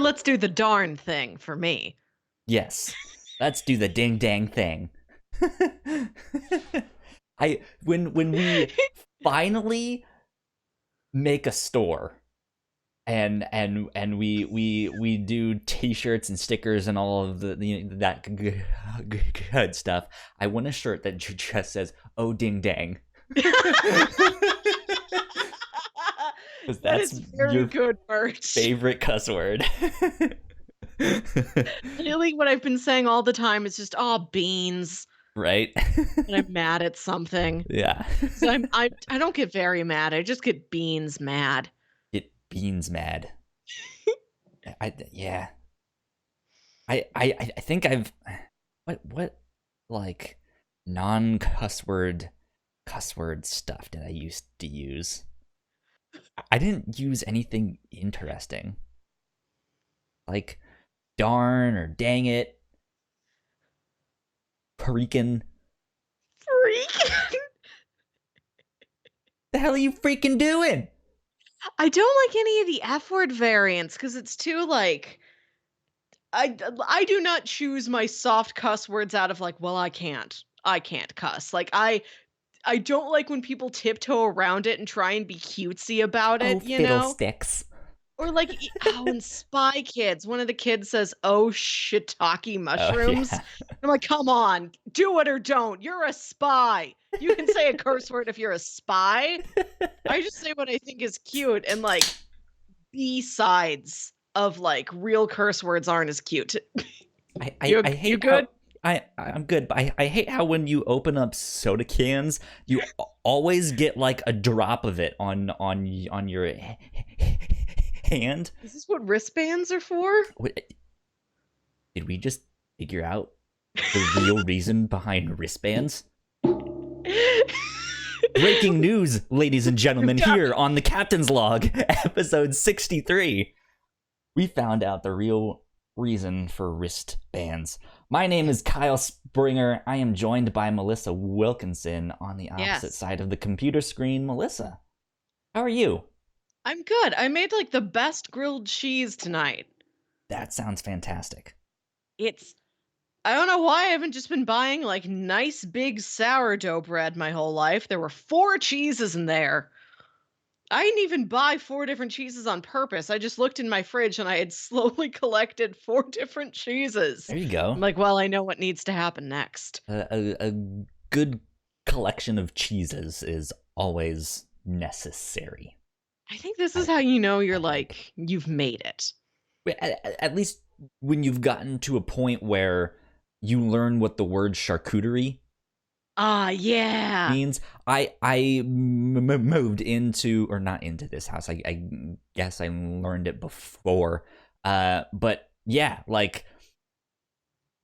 let's do the darn thing for me. Yes. Let's do the ding dang thing. When we finally make a store and we do t-shirts and stickers and all of that good stuff. I want a shirt that just says "Oh ding dang." Because That that's is very your good merch. favorite cuss word. Really, what I've been saying all the time is just, oh, beans. Right? When I'm mad at something. Yeah. So I don't get very mad. I just get beans mad. Get beans mad. Yeah. I think I've what like non-cuss word stuff did I used to use? I didn't use anything interesting. Like darn or dang it. Freaking. Freaking. The hell are you freaking doing? I don't like any of the F word variants because it's too like I do not choose my soft cuss words out of like, well, I can't cuss. Like I don't like when people tiptoe around it and try and be cutesy about Oh, it, you know? fiddlesticks. Or like in Spy Kids, one of the kids says, "Oh, shiitake Oh, mushrooms." yeah. I'm like, "Come on, do it or don't. You're a spy. You can say a curse word if you're a spy." I just say what I think is cute, and like B-sides of like real curse words aren't as cute. I You hate good? how I'm good, but I hate how when you open up soda cans, you always get like a drop of it on your hand. Is this what wristbands are for? Wait, did we just figure out the real reason behind wristbands? Breaking news, ladies and gentlemen, here on the Captain's Log, episode 63. We found out the real reason for wristbands. My name is Kyle Springer. I am joined by Melissa Wilkinson on the opposite side of the computer screen. Melissa, how are you? I'm good. I made like the best grilled cheese tonight. That sounds fantastic. It's I don't know why I haven't just been buying like nice big sourdough bread my whole life. There were 4 cheeses in there. I didn't even buy 4 different cheeses on purpose. I just looked in my fridge and I had slowly collected 4 different cheeses. There you go. I'm like, well, I know what needs to happen next. A good collection of cheeses is always necessary. I think this is how you know you're like, you've made it. At least when you've gotten to a point where you learn what the word charcuterie means. I moved into, or not into this house. I guess I learned it before. But yeah, like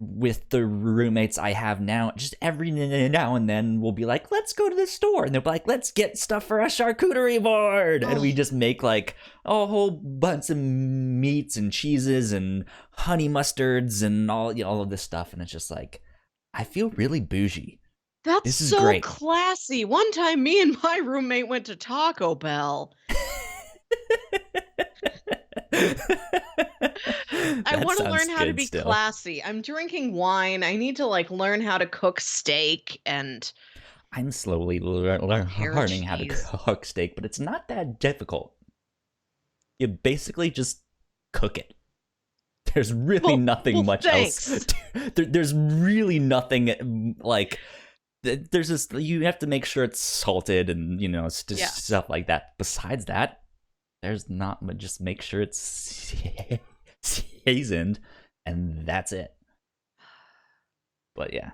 with the roommates I have now, just every now and then we'll be like, let's go to the store, and they'll be like, let's get stuff for a charcuterie board, and we just make like a whole bunch of meats and cheeses and honey mustards and all of this stuff, and it's just like, I feel really bougie. That's this is so great. Classy. One time me and my roommate went to Taco Bell. I want to learn how to be classy. I'm drinking wine. I need to like learn how to cook steak, and I'm slowly learning how to cook steak, but it's not that difficult. You basically just cook it. There's really nothing much else. There's really nothing like. There's this. You have to make sure it's salted and stuff like that. Besides that, there's not much. Just make sure it's seasoned, and that's it. But yeah,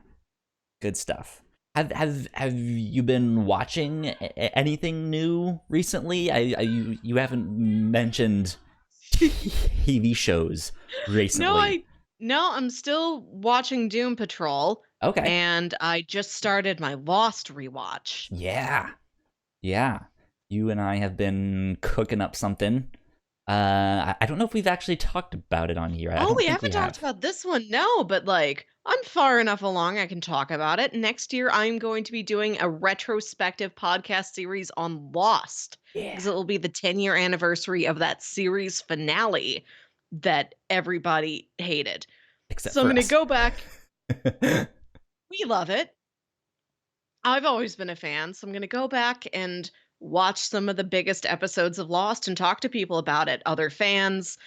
good stuff. Have you been watching anything new recently? You haven't mentioned TV shows recently. No, I'm still watching Doom Patrol. Okay. And I just started my Lost rewatch. Yeah. You and I have been cooking up something. I don't know if we've actually talked about it on here. We haven't talked about this one, no, but like I'm far enough along I can talk about it. Next year I'm going to be doing a retrospective podcast series on Lost. Because it will be the 10-year anniversary of that series finale that everybody hated. Except So I'm for gonna us. go back. We love it. I've always been a fan, so I'm gonna go back and watch some of the biggest episodes of Lost and talk to people about it. Other fans,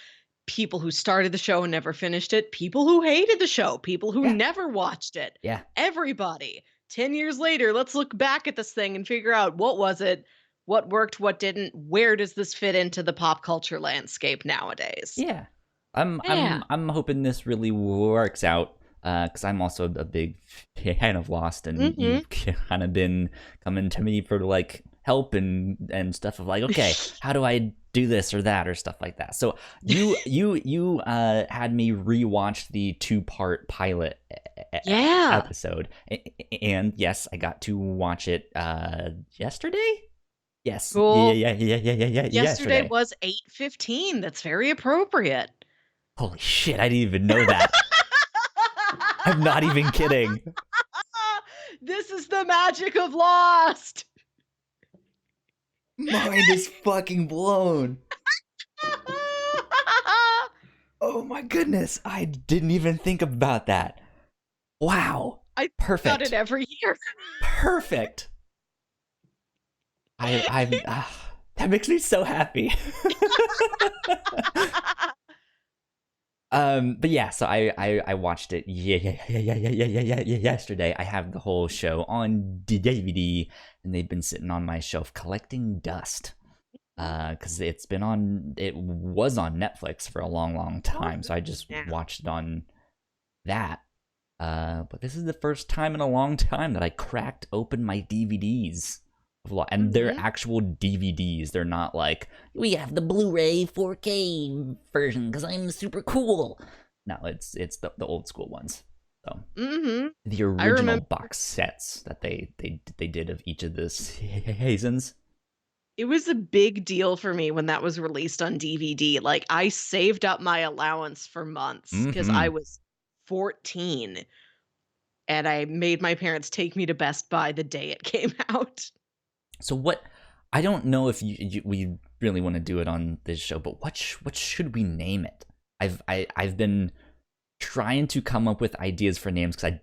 people who started the show and never finished it, people who hated the show, people who Yeah. never watched it. Yeah. Everybody. 10 years later, let's look back at this thing and figure out what was it, what worked, what didn't, where does this fit into the pop culture landscape nowadays? Yeah. I'm Yeah. I'm I'm hoping this really works out. Because I'm also a big fan of Lost, and Mhm. you've kind of been coming to me for like help and stuff of like, okay, how do I do this or that or stuff like that. So you had me rewatch the 2-part pilot Yeah. episode, and yes, I got to watch it yesterday. Yes, Cool. yeah, Yesterday yesterday. was 8:15. That's very appropriate. Holy shit, I didn't even know that. I'm not even kidding. This is the magic of Lost. Mind is fucking blown. Oh my goodness, I didn't even think about that. Wow. I think about it Perfect. every year. Perfect. I'm that makes me so happy. But yeah, so I watched it yesterday. I have the whole show on DVD, and they've been sitting on my shelf collecting dust. Because it was on Netflix for a long time, so I just watched it on that. But this is the first time in a long time that I cracked open my DVDs. And they're actual DVDs. They're not like, we have the Blu-ray 4K version because I'm super cool. No, it's the old school ones. So the original box sets that they did of each of the seasons. It was a big deal for me when that was released on DVD. Like, I saved up my allowance for months because I was 14, and I made my parents take me to Best Buy the day it came out. So what? I don't know if we really want to do it on this show, but what should we name it? I've been trying to come up with ideas for names because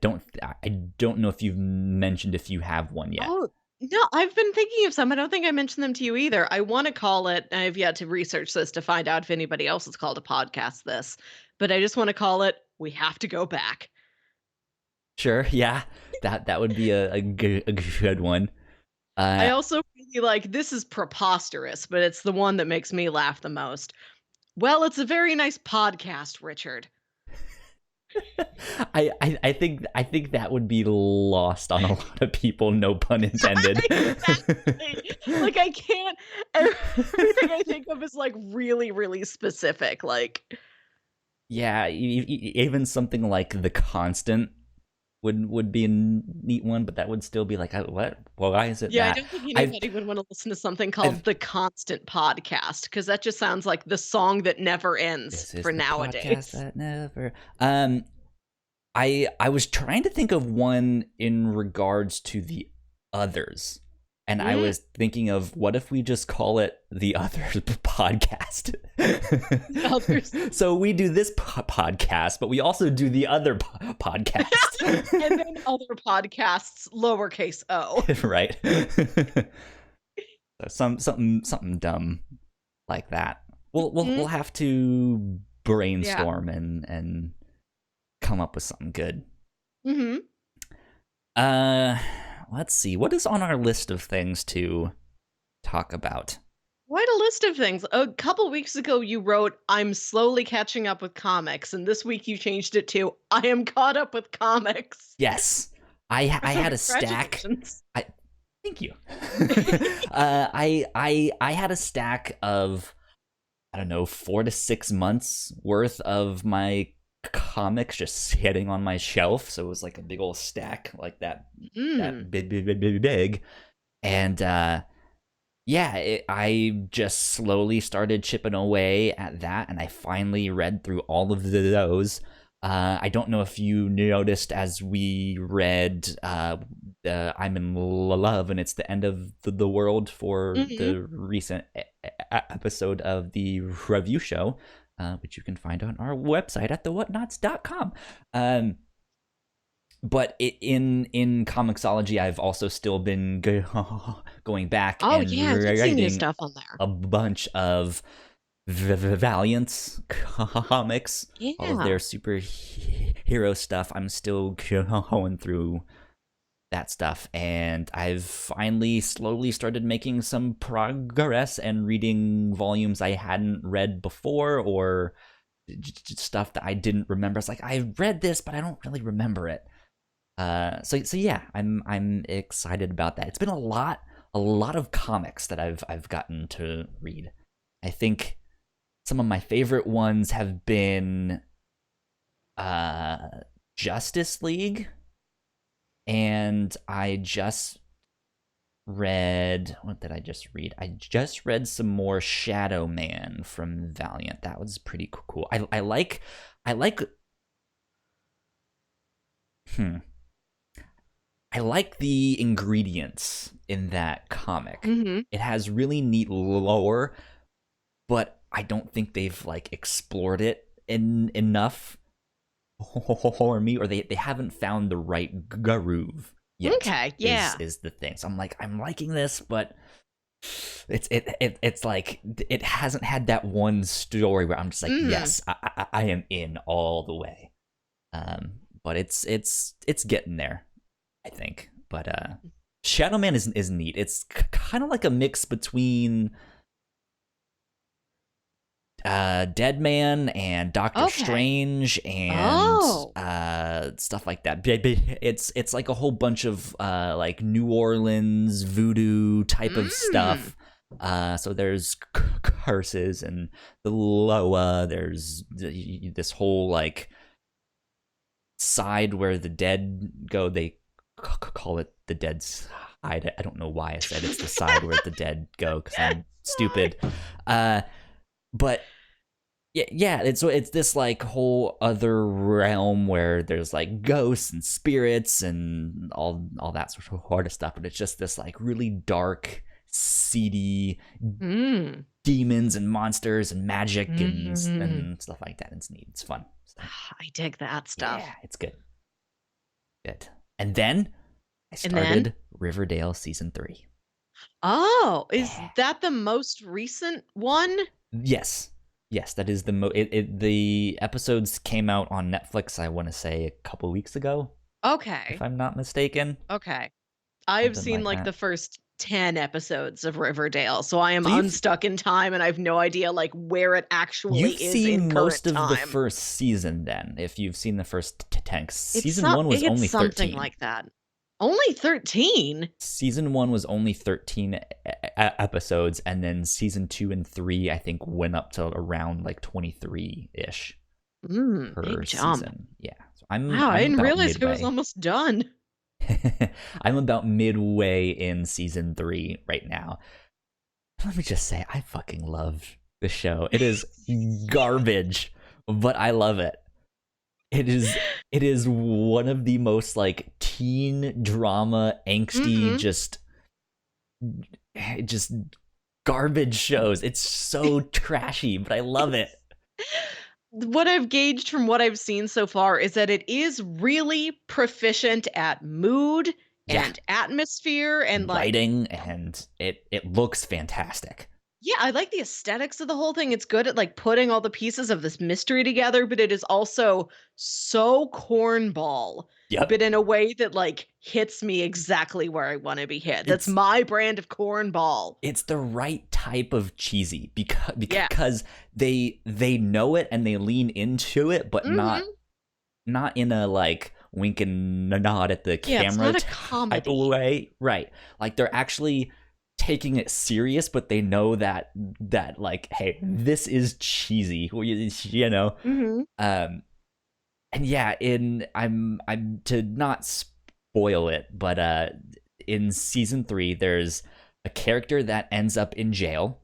I don't know if you've mentioned if you have one yet. Oh, no, I've been thinking of some. I don't think I mentioned them to you either. I want to call it, I've yet to research this to find out if anybody else has called a podcast this, but I just want to call it We Have to Go Back. Sure, yeah, that would be a good one. I also really like, this is preposterous, but it's the one that makes me laugh the most. Well, it's a very nice podcast, Richard. I think that would be lost on a lot of people, no pun intended. Exactly. Like, I can't, everything I think of is like really, really specific. Like, yeah, even something like The Constant would be a neat one, but that would still be like, what? Well, why is it yeah, that? I don't think anybody would want to listen to something called The Constant Podcast, because that just sounds like the song that never ends This is for the nowadays. Podcast that never. I was trying to think of one in regards to the others, and I was thinking of, what if we just call it The Others Podcast? The Others. So we do this podcast, but we also do the other podcast. And then other podcasts, lowercase o. Right. So something dumb like that. We'll have to brainstorm and come up with something good. Let's see. What is on our list of things to talk about? Quite a list of things. A couple weeks ago, you wrote, I'm slowly catching up with comics. And this week you changed it to, I am caught up with comics. Yes. I had a stack. Thank you. I had a stack of, I don't know, 4 to 6 months worth of my comics just sitting on my shelf. So it was like a big old stack like that. That big. And I just slowly started chipping away at that, and I finally read through all of those. I don't know if you noticed as we read I'm in Love and It's the End of the World for the recent episode of the review show. which you can find on our website at thewhatnauts.com. But in Comixology, I've also still been going back and yeah, I've been seeing new writing stuff on there. a bunch of Valiant's comics, all of Yeah. their superhero stuff. I'm still going through that stuff, and I've finally slowly started making some progress and reading volumes I hadn't read before, or stuff that I didn't remember. It's like, I read this, but I don't really remember it. So yeah, I'm excited about that. It's been a lot of comics that I've gotten to read. I think some of my favorite ones have been Justice League, and I just read, what did I just read? I just read some more Shadow Man from Valiant. That was pretty cool. I like I like the ingredients in that comic. Mm-hmm. It has really neat lore, but I don't think they've like explored it enough for me, or they haven't found the right groove yet. Okay, yeah. Is the thing. So I'm like, I'm liking this, but it's like it hasn't had that one story where I'm just like, yes, I am in all the way. But it's getting there, I think. But Shadow Man is neat. It's kind of like a mix between Dead Man and Doctor Strange and stuff like that. It's like a whole bunch of like New Orleans voodoo type of stuff. So there's curses and the Loa. There's this whole like side where the dead go. They call it the dead side. I don't know why I said it's the side where the dead go, because I'm stupid. But yeah, it's this like whole other realm where there's like ghosts and spirits and all that sort of stuff. But it's just this like really dark, seedy demons and monsters and magic and stuff like that. It's neat. It's fun. So, I dig that stuff. Yeah, it's good. And then I started Riverdale season 3. Oh, is that the most recent one? Yes, that is the episodes came out on Netflix, I want to say a couple weeks ago. Okay. If I'm not mistaken. Okay. I've seen like the first 10 episodes of Riverdale, so I am unstuck in time and I have no idea like where it actually is in current time. You've seen most of the first season then, if you've seen the first 10. Season 1 was only 13. Something like that. Only 13? Season 1 was only 13 episodes, and then season 2 and 3, I think, went up to around like 23-ish per big season. Jump. Yeah. So I didn't realize it was almost done. I'm about midway in season 3 right now. Let me just say, I fucking love the show. It is garbage, but I love it. It is one of the most like teen drama, angsty, just garbage shows. It's so trashy, but I love it. What I've gauged from what I've seen so far is that it is really proficient at mood and atmosphere and lighting, and it looks fantastic. Yeah, I like the aesthetics of the whole thing. It's good at like putting all the pieces of this mystery together, but it is also so cornball. Yep. But in a way that like hits me exactly where I want to be hit. That's my brand of cornball. It's the right type of cheesy because they know it and they lean into it, but not in a like wink and nod at the camera it's not a comedy type of way. Right. Like they're actually taking it serious, but they know that like, hey, this is cheesy, you know. And yeah, I'm to not spoil it, but in season 3 there's a character that ends up in jail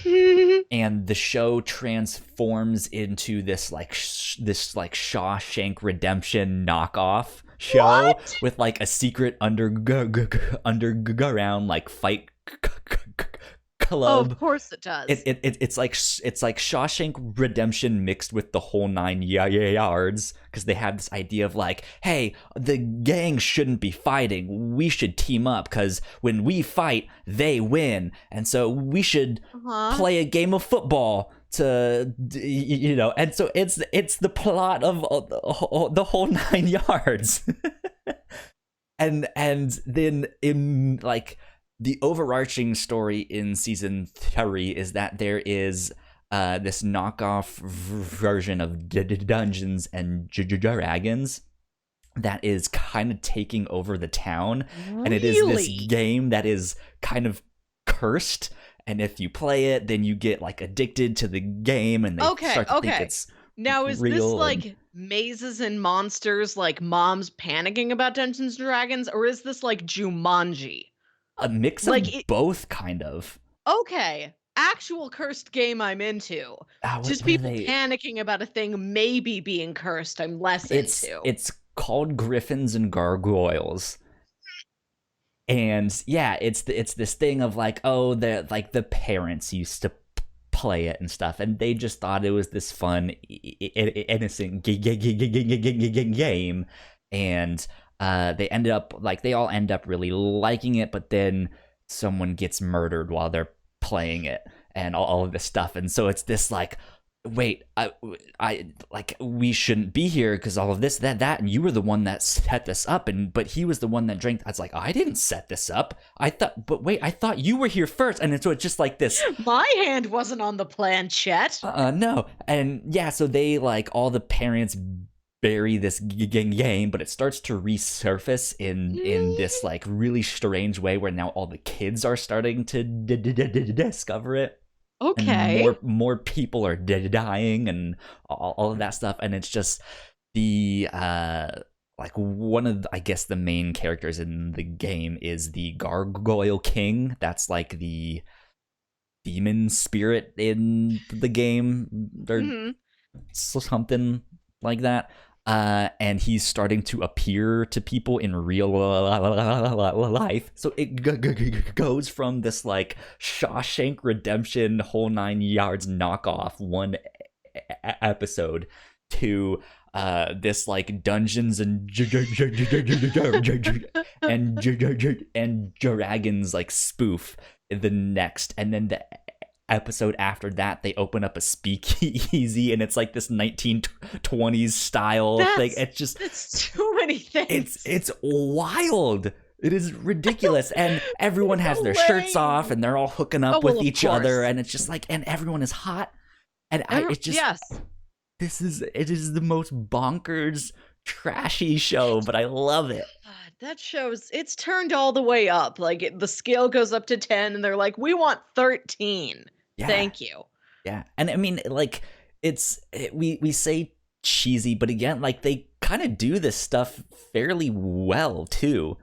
and the show transforms into this Shawshank Redemption knockoff show with like a secret underground like fight Oh, club. of course it does. It's like Shawshank Redemption mixed with the whole 9 yards, because they have this idea of like, hey, the gang shouldn't be fighting. We should team up because when we fight, they win, and so we should play a game of football to, and so it's the plot of the whole 9 yards. and then in like the overarching story in season 3 is that there is this knockoff version of Dungeons and Dragons that is kind of taking over the town. Really? And it is this game that is kind of cursed. And if you play it, then you get like addicted to the game, and they start to think it's now is this like mazes and monsters, like moms panicking about Dungeons and Dragons, or is this like Jumanji? A mix of both, kind of. Okay. Actual cursed game I'm into. Just people panicking about a thing maybe being cursed I'm less into. It's called Griffins and Gargoyles. And yeah, it's this thing of like, oh, the parents used to play it and stuff, and they just thought it was this fun, innocent game, and they all end up really liking it, but then someone gets murdered while they're playing it and all of this stuff, and so it's this like, wait, I like, we shouldn't be here because all of this, that, and you were the one that set this up, but he was the one that drank. I was like, I didn't set this up. I thought you were here first, and so it's just like this. My hand wasn't on the planchette. No, and yeah, so they like, all the parents bury this game, but it starts to resurface in this like really strange way where now all the kids are starting to discover it. Okay. And more people are dying and all of that stuff, and it's just the like one of I guess the main characters in the game is the Gargoyle King. That's like the demon spirit in the game, or something like that. And he's starting to appear to people in real life. So it goes from this like Shawshank Redemption whole 9 yards knockoff one episode to this like Dungeons and Dragons like spoof the next, and then the episode after that they open up a speakeasy and it's like this 1920s style thing. It's too many things. It's wild. It is ridiculous. And everyone has their shirts off and they're all hooking up with each other, and it's just like, and everyone is hot, and it is the most bonkers trashy show, but I love it. God, that shows it's turned all the way up. Like the scale goes up to 10 and they're like, we want 13. Yeah. Thank you. Yeah. And I mean, like, we say cheesy, but again, like, they kind of do this stuff fairly well too.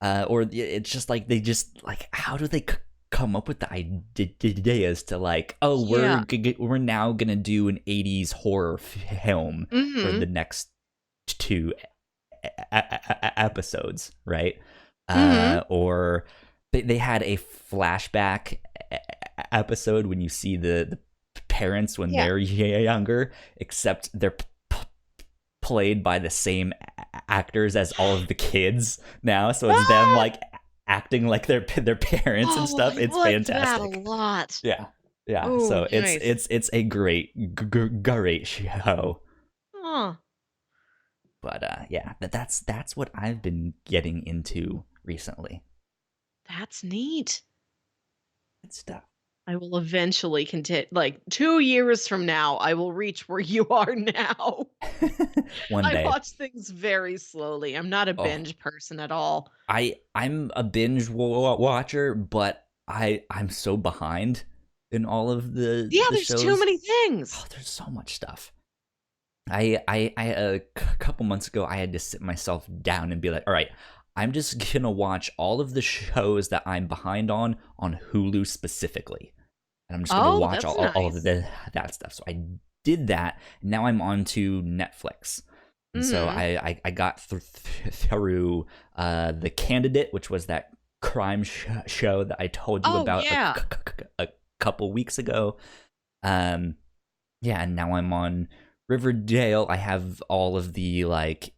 Or it's just like, they just like, how do they come up with the ideas to like, oh, we're now gonna do an 80s horror film for the next 2 episodes, right? Or they had a flashback episode when you see the parents when they're younger, except they're played by the same actors as all of the kids now, so it's them like acting like their parents and stuff. It's fantastic. That a lot. Yeah. Ooh, so nice. it's a great show. But yeah, that's what I've been getting into recently. That's neat. Good stuff. I will eventually continue. Like 2 years from now, I will reach where you are now. One day. I watch things very slowly. I'm not a binge person at all. I'm a binge watcher, but I'm so behind in all of the there's shows. Too many things. Oh, there's so much stuff. I a couple months ago, I had to sit myself down and be like, all right, I'm just gonna watch all of the shows that I'm behind on Hulu specifically, and I'm just gonna watch all of that stuff. So I did that. Now I'm on to Netflix, and so I got through The Candidate, which was that crime show that I told you Oh, about yeah. a couple weeks ago. Yeah, and now I'm on Riverdale. I have all of the like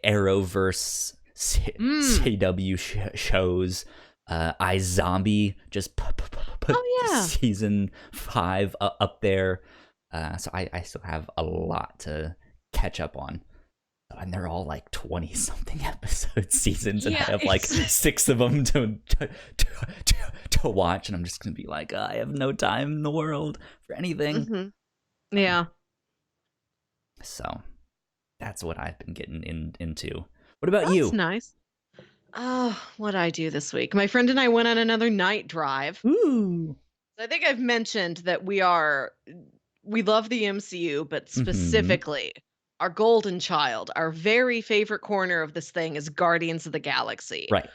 Arrowverse CW shows. iZombie just put Oh, yeah. season 5 up there. So I still have a lot to catch up on. And they're all like 20 something episode seasons, and I Yeah, have like 6 of them to watch, and I'm just gonna be like, I have no time in the world for anything. Yeah. So that's what I've been getting into. What about That's you? nice. Oh, what'd I do this week? My friend and I went on another night drive. Ooh. I think I've mentioned that we love the MCU, but Mm-hmm. specifically our golden child, our very favorite corner of this thing is Guardians of the Galaxy. Right.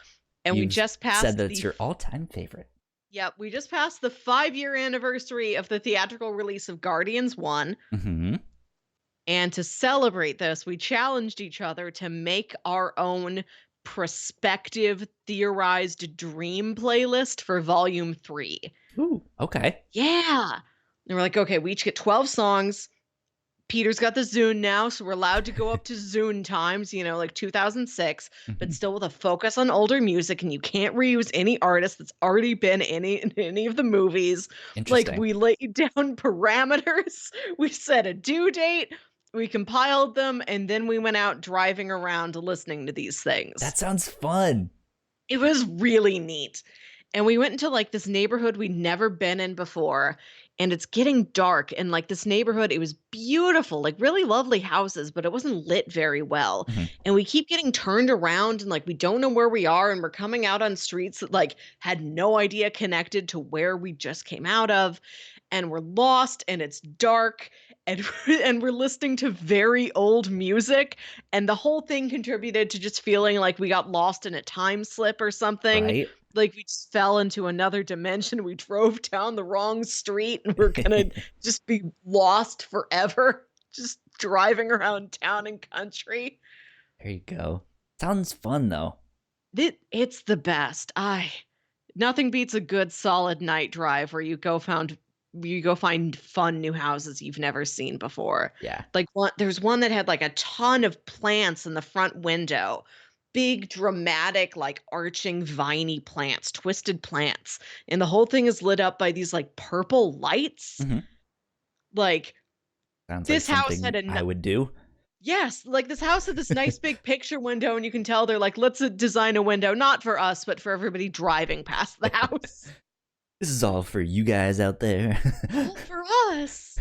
And we You've just said passed that it's your all-time favorite. Yep, we just passed the 5-year anniversary of the theatrical release of Guardians 1. Mm-hmm. And to celebrate this, we challenged each other to make our own prospective theorized dream playlist for volume 3. Ooh, okay. Yeah. And we're like, okay, we each get 12 songs. Peter's got the Zune now, so we're allowed to go up to Zune times, like 2006, Mm-hmm. but still with a focus on older music, and you can't reuse any artist that's already been in any of the movies. Like, Interesting. we laid down parameters, we set a due date, we compiled them, and then we went out driving around listening to these things. That sounds fun. It was really neat. And we went into like this neighborhood we'd never been in before, and it's getting dark, and like this neighborhood, it was beautiful, like really lovely houses, but it wasn't lit very well. Mm-hmm. And we keep getting turned around, and like we don't know where we are, and we're coming out on streets that like had no idea connected to where we just came out of, and we're lost, and it's dark, and and we're listening to very old music, and the whole thing contributed to just feeling like we got lost in a time slip or something. Right. Like we just fell into another dimension. We drove down the wrong street, and we're gonna just be lost forever, just driving around town and country. There you go. Sounds fun though. It's the best. Nothing beats a good solid night drive where you go find fun new houses you've never seen before. Yeah. Like there's one that had like a ton of plants in the front window. Big dramatic like arching viney plants, twisted plants. And the whole thing is lit up by these like purple lights. Mm-hmm. Like Sounds like this house something had I would do. Yes, like this house had this nice big picture window, and you can tell they're like, let's design a window, not for us, but for everybody driving past the house. This is all for you guys out there. All for us.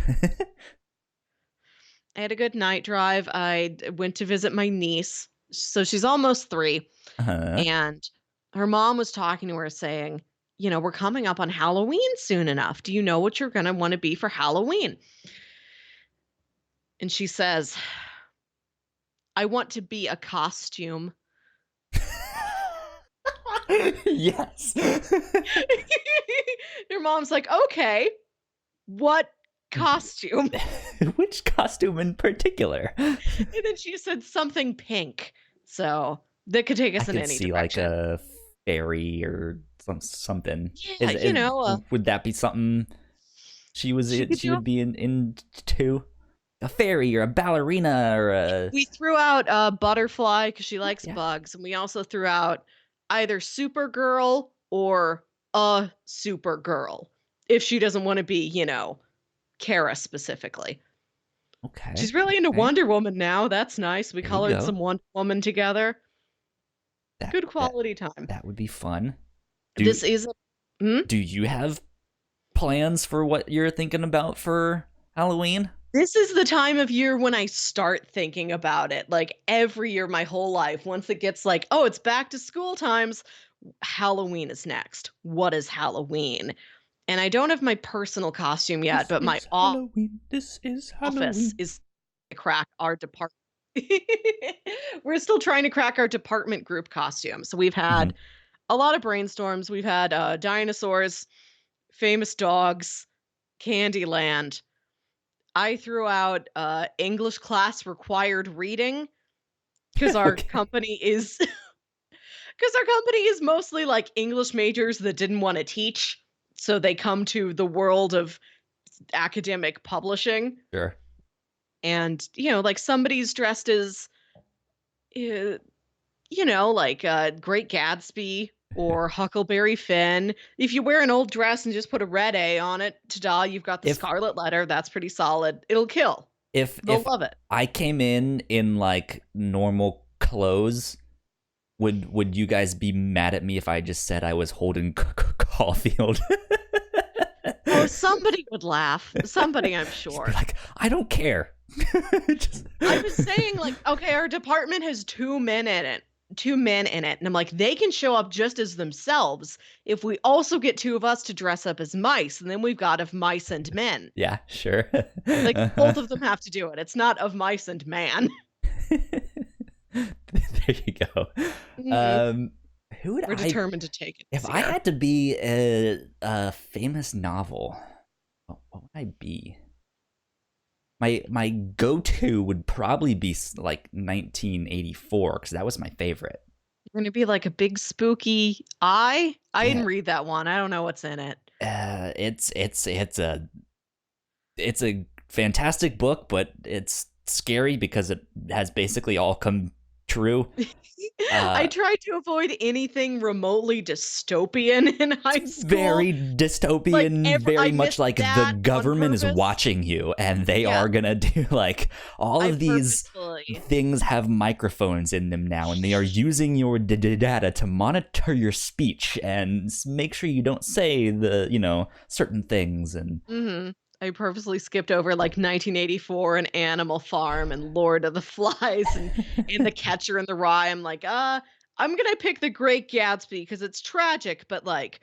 I had a good night drive. I went to visit my niece. So she's almost 3. Uh-huh. And her mom was talking to her saying, we're coming up on Halloween soon enough. Do you know what you're going to want to be for Halloween? And she says, I want to be a costume. Yes. Your mom's like, okay, what costume? Which costume in particular? And then she said something pink. So that could take us in any see direction. Like a fairy or something. Yeah, would that be something she would be into? A fairy or a ballerina or a... We threw out a butterfly because she likes Yeah. bugs, and we also threw out either Supergirl or a Supergirl if she doesn't want to be, Kara specifically. Okay. She's really into Wonder Woman now. That's nice. We There colored some Wonder Woman together. Good quality time. That would be fun. Do you have plans for what you're thinking about for Halloween? This is the time of year when I start thinking about it. Like every year, my whole life, once it gets like, oh, it's back to school times, Halloween is next. What is Halloween? And I don't have my personal costume yet, but my This is office is to crack our department. We're still trying to crack our department group costume. So we've had a lot of brainstorms. We've had dinosaurs, famous dogs, Candyland. I threw out English class required reading because our company is Because our company is mostly like English majors that didn't want to teach, so they come to the world of academic publishing. Sure. And like somebody's dressed as uh, like Great Gatsby or Huckleberry Finn. If you wear an old dress and just put a red A on it, ta-da, you've got the If Scarlet Letter. That's pretty solid. It'll kill. They'll if love it. I came in like normal clothes, would you guys be mad at me if I just said I was Holden Caulfield? Oh, somebody would laugh. Somebody, I'm sure. Like, I don't care. I was saying, like, okay, our department has two men in it. And I'm like, they can show up just as themselves if we also get two of us to dress up as mice, and then we've got of mice and men. Yeah, sure. Like, both of them have to do it. It's not of mice and man. There you go. Who would We're determined to take it. If I had to be a famous novel, what would I be? My go-to would probably be like 1984 because that was my favorite. You're gonna be like a big spooky eye. I didn't read that one. I don't know what's in it. It's a fantastic book, but it's scary because it has basically all come true. I tried to avoid anything remotely dystopian in high school. Very dystopian, like very much like the government is watching you and they are gonna do like all of these things have microphones in them now and they are using your data to monitor your speech and make sure you don't say the certain things and I purposely skipped over like 1984 and Animal Farm and Lord of the Flies and The Catcher in the Rye. I'm like, I'm gonna pick The Great Gatsby because it's tragic, but like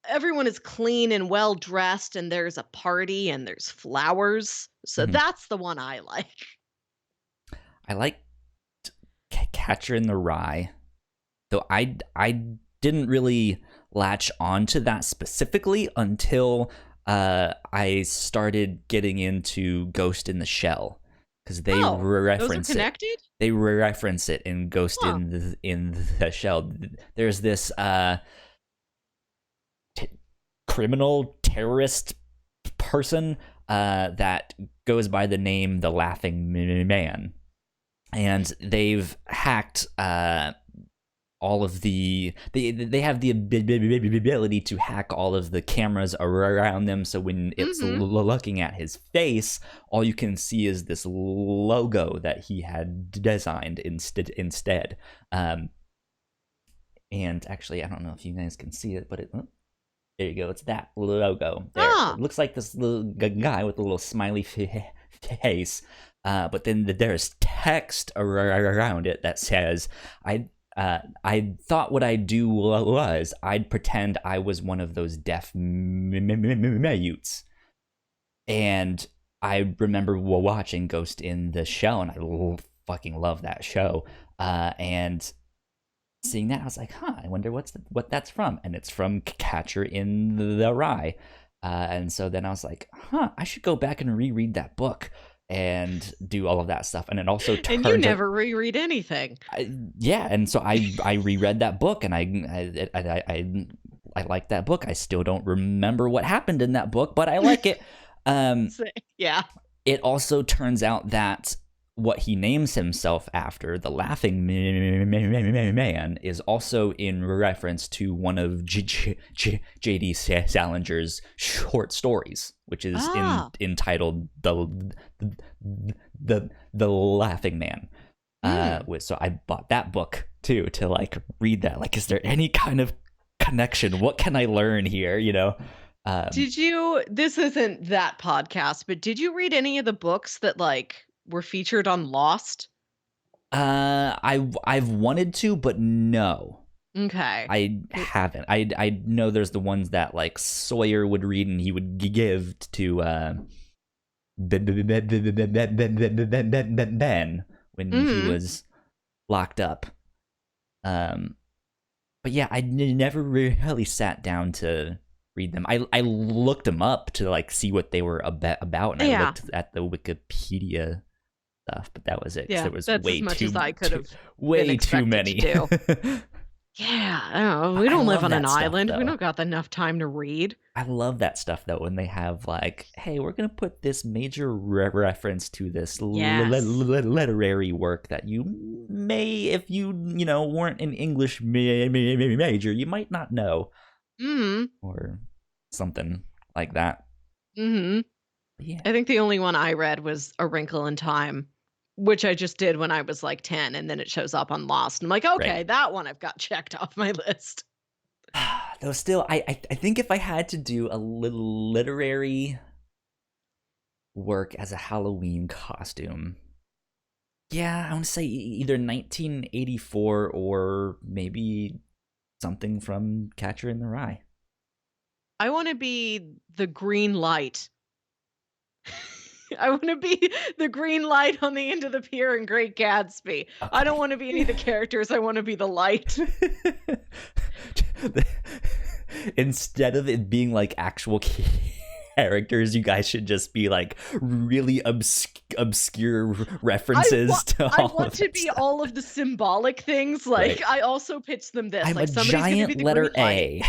everyone is clean and well dressed and there's a party and there's flowers. So that's the one I like. I like Catcher in the Rye, though I didn't really latch on to that specifically until I started getting into Ghost in the Shell because they reference it. They reference it in Ghost in the Shell. There's this criminal terrorist person that goes by the name the Laughing Man, and they've hacked all of they have the ability to hack all of the cameras around them, so when it's looking at his face, all you can see is this logo that he had designed instead. And actually, I don't know if you guys can see it, but there you go. It's that logo there. It looks like this little guy with a little smiley face, but then there's text around it that says, I thought what I'd do was I'd pretend I was one of those deaf mutes. And I remember watching Ghost in the Shell, and I fucking love that show. And seeing that, I was like, I wonder what that's from. And it's from Catcher in the Rye. And so then I was like, I should go back and reread that book and do all of that stuff. And it also and you never reread anything. And so I reread that book, and I like that book. I still don't remember what happened in that book, but I like it. Yeah. It also turns out that what he names himself after, the Laughing Man, is also in reference to one of J.D. Salinger's short stories, which is entitled the Laughing Man. So I bought that book too to like read that. Like, is there any kind of connection? What can I learn here? Did you? This isn't that podcast, but did you read any of the books that like were featured on Lost? I've wanted to, but no. Okay. I haven't. I know there's the ones that like Sawyer would read and he would give to Ben when he was locked up. But yeah, I never really sat down to read them. I looked them up to like see what they were about, and I looked at the Wikipedia stuff, but that was it. Yeah, there was that's way as much too as I could have way too many. To Yeah, I don't know. We I don't live love on an that stuff island. We though. don't got enough time to read. I love that stuff though when they have like, hey, we're gonna put this major reference to this Yes. literary work that you may, if you know weren't an English major, you might not know, Mm-hmm. or something like that. Mm-hmm. Yeah, I think the only one I read was A Wrinkle in Time, which I just did when I was like 10, and then it shows up on Lost. And I'm like, right. okay, that one I've got checked off my list. Though still, I think if I had to do a little literary work as a Halloween costume, yeah, I want to say either 1984 or maybe something from Catcher in the Rye. I want to be the green light. I want to be the green light on the end of the pier in Great Gatsby. I don't Okay. want to be any of the characters. I want to be the light. Instead of it being like actual characters, you guys should just be like really obscure references to I all want of to that be stuff. all of the symbolic things. Like Right. I also pitched them this. I'm a Like somebody's going to be giant the green letter light. A,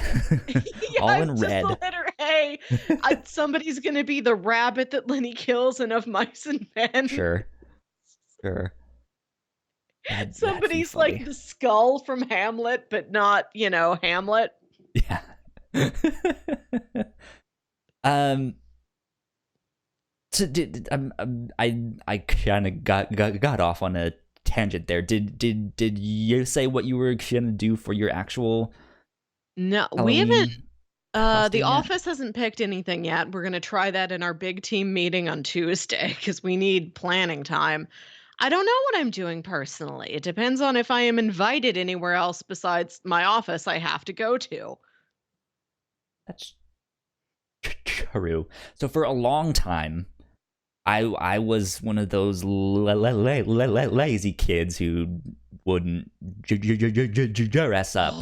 Yeah, all I'm in just the red. letter A. Somebody's going to be the rabbit that Lenny kills in Of Mice and Men. Sure, sure. That'd be Somebody's like funny. the skull from Hamlet, but not, Hamlet. Yeah. um. So I kind of got off on a tangent there. Did you say what you were gonna do for your actual No, we haven't. Halloween The costume yet? office hasn't picked anything yet. We're going to try that in our big team meeting on Tuesday because we need planning time. I don't know what I'm doing personally. It depends on if I am invited anywhere else besides my office I have to go to. That's true. So for a long time, I was one of those lazy kids who wouldn't dress up,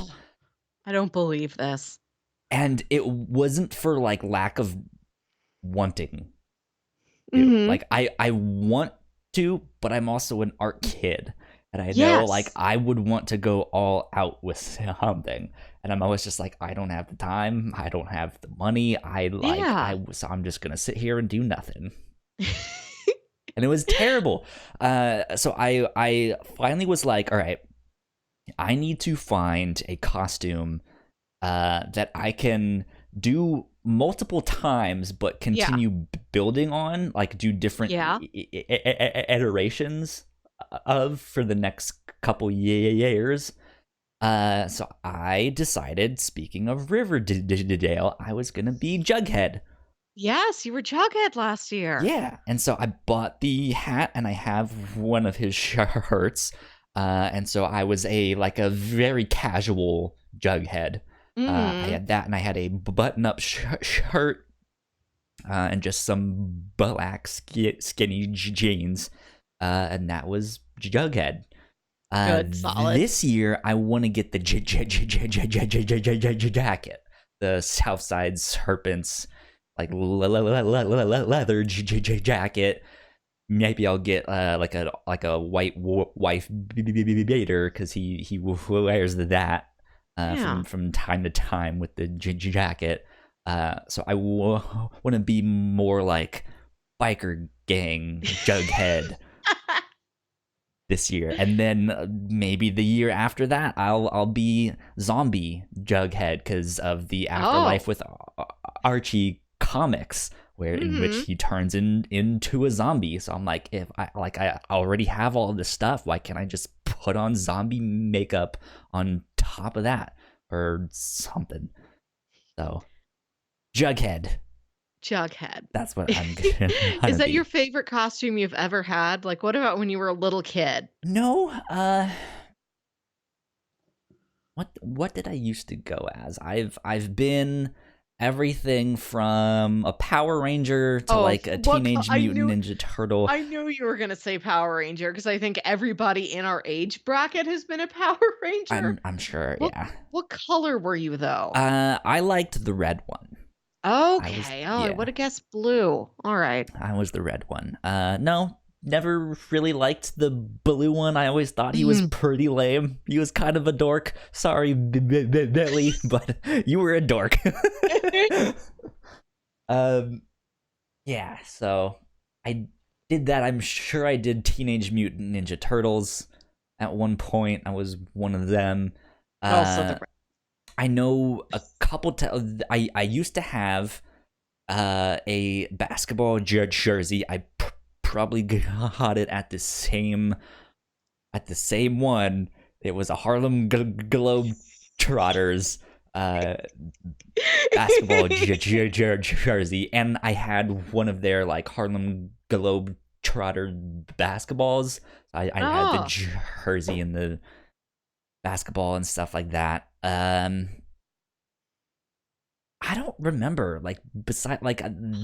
I don't believe this. and it wasn't for like lack of wanting to. Mhm. Like I want to, but I'm also an art kid. And I know like Yes. I would want to go all out with something. And I'm always just like, I don't have the time, I don't have the money, Yeah. I'm just gonna sit here and do nothing. And it was terrible. So I finally was like, all right, I need to find a costume that I can do multiple times, but Yeah. continue building on, like do different Yeah. iterations of for the next couple years. So I decided, speaking of Riverdale, I was gonna be Jughead. Yes, you were Jughead last year. Yeah, and so I bought the hat, and I have one of his shirts. And so I was a very casual Jughead. I Mm. had that, and I had a button-up shirt, and just some black skinny jeans, and that was Jughead. Good, solid. This year, I want to get the jacket, the Southside Serpents, like leather jacket. Maybe I'll get like a white wife beater because he wears that Yeah. from time to time with the jacket. So I want to be more like biker gang Jughead this year, and then maybe the year after that, I'll be zombie Jughead because of the Oh. Afterlife with Archie comics, where in which Mhm. he turns into a zombie. So I'm like, if I already have all this stuff, why can't I just put on zombie makeup on top of that or something? So Jughead, Jughead. that's what I'm Is gonna that your be. favorite costume you've ever had? Like, what about when you were a little kid? No, what did I used to go as? I've been everything from a Power Ranger to Oh, like a what Teenage Mutant Ninja Turtle. I knew you were gonna say Power Ranger because I think everybody in our age bracket has been a Power Ranger. I'm sure, What yeah. what color were you though? I liked the red one. I was Okay. Oh, I would yeah, have guessed blue. All right. I was the red one. No, never really liked the blue one. I always thought he was pretty lame. He was kind of a dork. Sorry, Billy, but you were a dork. Yeah, so I did that. I'm sure I did Teenage Mutant Ninja Turtles at one point. I was one of them. I know a couple. I used to have a basketball jersey. I probably got it at the same one. It was a Harlem Globetrotters basketball jersey, and I had one of their like Harlem Globetrotter basketballs. I had the jersey and the basketball and stuff like that. I don't remember, like, beside, like,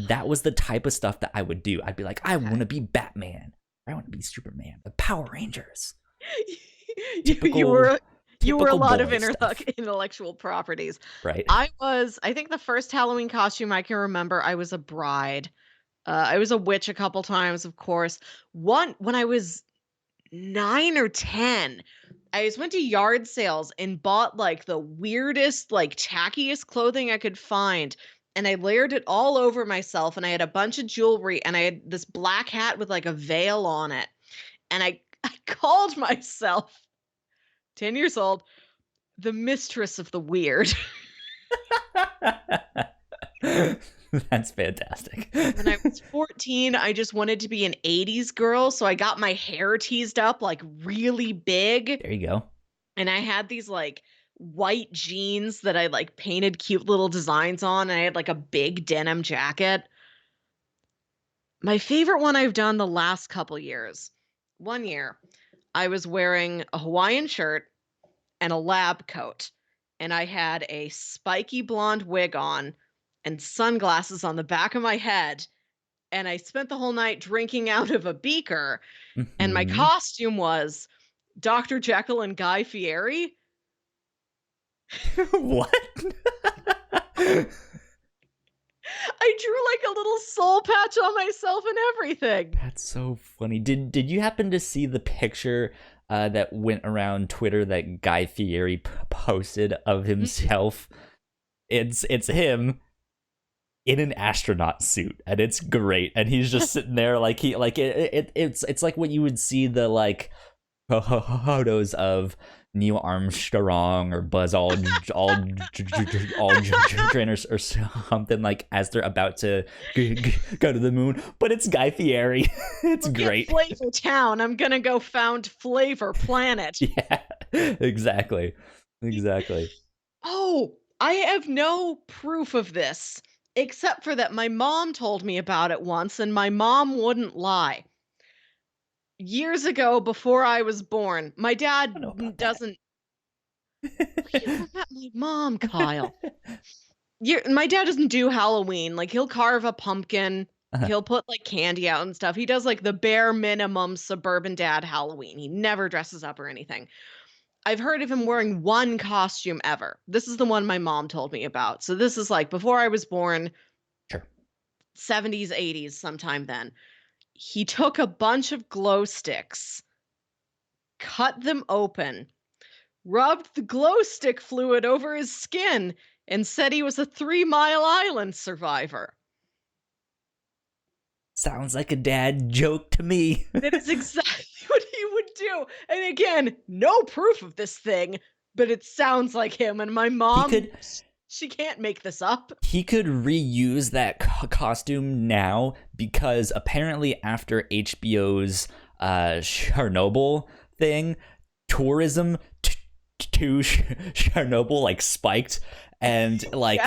that was the type of stuff that I would do. I'd be like, I want to be Batman. I want to be Superman. The Power Rangers. You were a lot of intellectual properties. Right. I think the first Halloween costume I can remember, I was a bride. I was a witch a couple times, of course. When I was 9 or 10, I just went to yard sales and bought like the weirdest, like tackiest clothing I could find. And I layered it all over myself, and I had a bunch of jewelry, and I had this black hat with like a veil on it. And I called myself, 10 years old, the mistress of the weird. That's fantastic. When I was 14, I just wanted to be an 80s girl, so I got my hair teased up like really big. There you go. And I had these like white jeans that I like painted cute little designs on, and I had like a big denim jacket. My favorite one I've done the last couple years. One year, I was wearing a Hawaiian shirt and a lab coat, and I had a spiky blonde wig on and sunglasses on the back of my head, and I spent the whole night drinking out of a beaker, and my costume was Dr. Jekyll and Guy Fieri. What? I drew like a little soul patch on myself and everything. That's so funny. Did you happen to see the picture that went around Twitter that Guy Fieri posted of himself? It's him in an astronaut suit, and it's great. And he's just sitting there like it's like what you would see the like photos of Neil Armstrong or Buzz Aldrin or something, like as they're about to go to the moon, but it's Guy Fieri. It's great. Flavor Town. I'm gonna go found Flavor Planet. Yeah, exactly. Oh, I have no proof of this, except for that my mom told me about it once, and my mom wouldn't lie. Years ago, before I was born, my dad doesn't. You met my mom, Kyle. My dad doesn't do Halloween. Like, he'll carve a pumpkin. He'll put like candy out and stuff. He does like the bare minimum suburban dad Halloween. He never dresses up or anything. I've heard of him wearing one costume ever. This is the one my mom told me about. So this is like before I was born. Sure. 70s, 80s, sometime then. He took a bunch of glow sticks, cut them open, rubbed the glow stick fluid over his skin, and said he was a 3 Mile Island survivor. Sounds like a dad joke to me. That is exactly what he would do. And again, no proof of this thing, but it sounds like him. And my mom, she can't make this up. He could reuse that costume now, because apparently after HBO's Chernobyl thing, tourism to Chernobyl like spiked, and like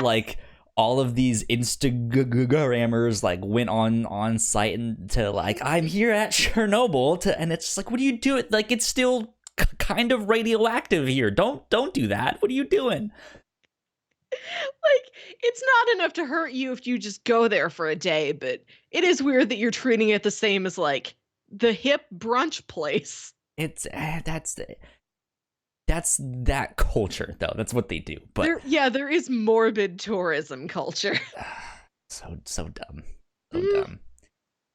like all of these Instagrammers like went on site and to like, I'm here at Chernobyl and it's just like, what are you doing? Like, it's still kind of radioactive here. Don't do that. What are you doing? Like, it's not enough to hurt you if you just go there for a day, but it is weird that you're treating it the same as like the hip brunch place. It's that's that culture though. That's what they do. But there is morbid tourism culture. so dumb. So dumb.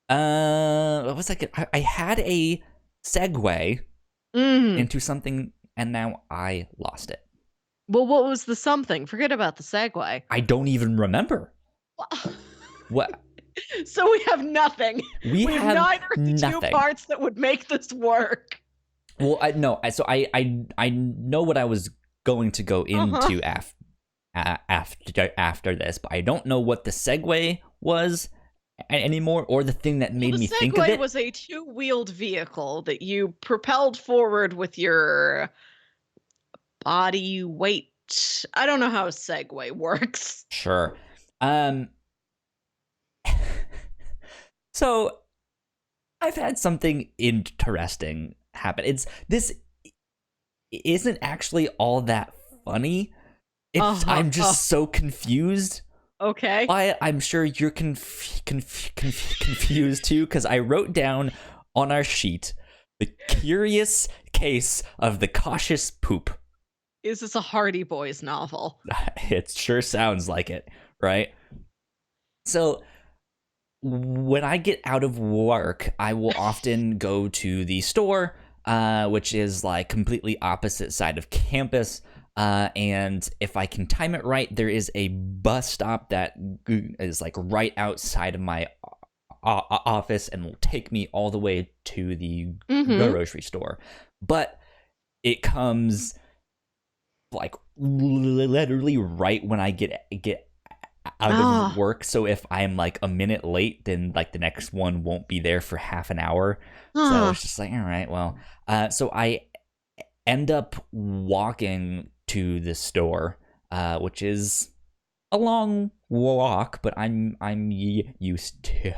What was I had a segue into something, and now I lost it. Well, what was the something? Forget about the segue. I don't even remember. What? So we have nothing. We have neither of the nothing. two parts that would make this work. Well, I know what I was going to go into after this, but I don't know what the segue was anymore, or the thing that made me think of it. The segue was a two-wheeled vehicle that you propelled forward with your body weight. I don't know how a segue works. Sure. So I've had something interesting happen. This isn't actually all that funny. I'm just so confused. Okay. I'm sure you're confused too, because I wrote down on our sheet the curious case of the cautious poop. Is this a Hardy Boys novel? It sure sounds like it, right? So when I get out of work, I will often go to the store, which is like completely opposite side of campus. And if I can time it right, there is a bus stop that is like right outside of my office and will take me all the way to the grocery store. But it comes like literally right when I get out of work. So if I'm like a minute late, then like the next one won't be there for half an hour. So it's just like, all right, well, so I end up walking to the store, which is a long walk, but I'm used to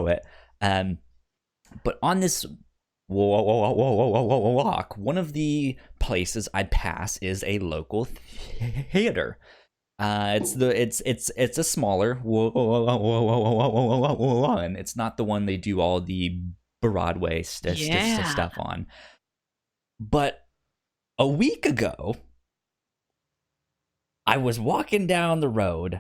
it. But on this walk, one of the places I pass is a local theater. It's a smaller one. It's not the one they do all the Broadway stuff on. But a week ago, I was walking down the road,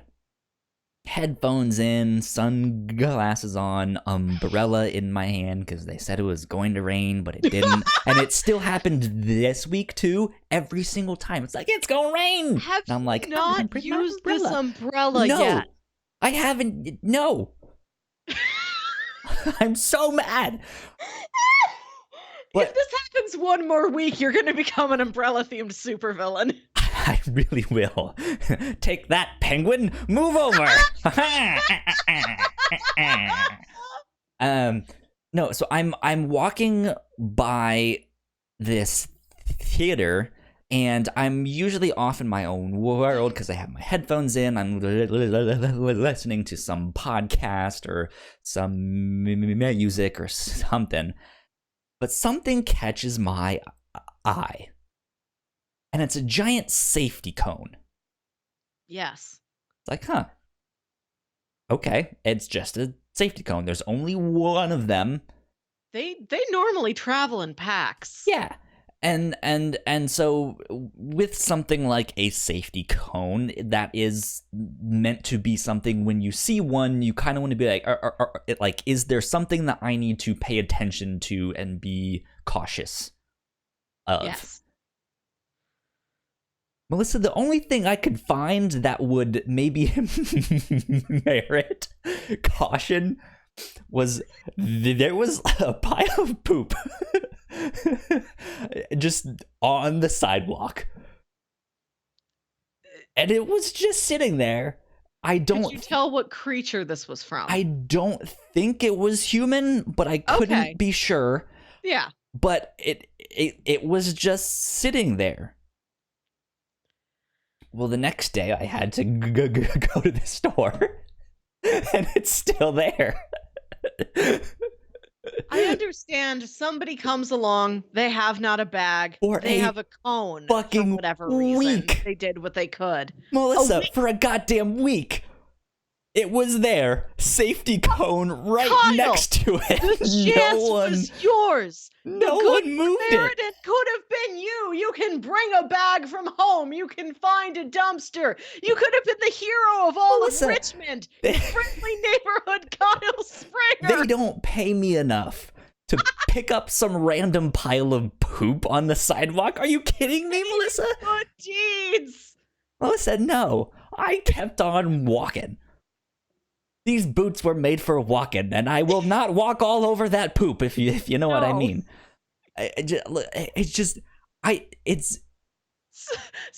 headphones in, sunglasses on, umbrella in my hand because they said it was going to rain, but it didn't. And it still happened this week too. Every single time, it's like it's gonna rain. Have and I'm like, you not used this umbrella yet? I haven't. No, I'm so mad. If this happens one more week, you're going to become an umbrella-themed supervillain. I really will. Take that, penguin! Move over! No, so I'm walking by this theater, and I'm usually off in my own world because I have my headphones in. I'm listening to some podcast or some music or something. But something catches my eye. And it's a giant safety cone. Yes. It's like, huh. Okay, it's just a safety cone. There's only one of them. They normally travel in packs. Yeah. And so with something like a safety cone that is meant to be something, when you see one, you kind of want to be like, is there something that I need to pay attention to and be cautious of? Yes. Melissa, the only thing I could find that would maybe merit caution was there was a pile of poop just on the sidewalk, and it was just sitting there. Could you tell what creature this was from? I don't think it was human, but I couldn't be sure. Yeah. But it was just sitting there. Well, the next day I had to go to the store, and it's still there. I understand somebody comes along, they have not a bag, or they have a cone fucking for whatever reason. Week. They did what they could. Melissa, for a goddamn week. It was there, safety cone right Kyle, next to it. The chance was yours. No one moved it. It could have been you. You can bring a bag from home. You can find a dumpster. You could have been the hero of all of Richmond. Friendly neighborhood Kyle Springer. they don't pay me enough to pick up some random pile of poop on the sidewalk. Are you kidding me, Melissa? Good deeds. Melissa, no. I kept on walking. These boots were made for walking, and I will not walk all over that poop, if you know what I mean.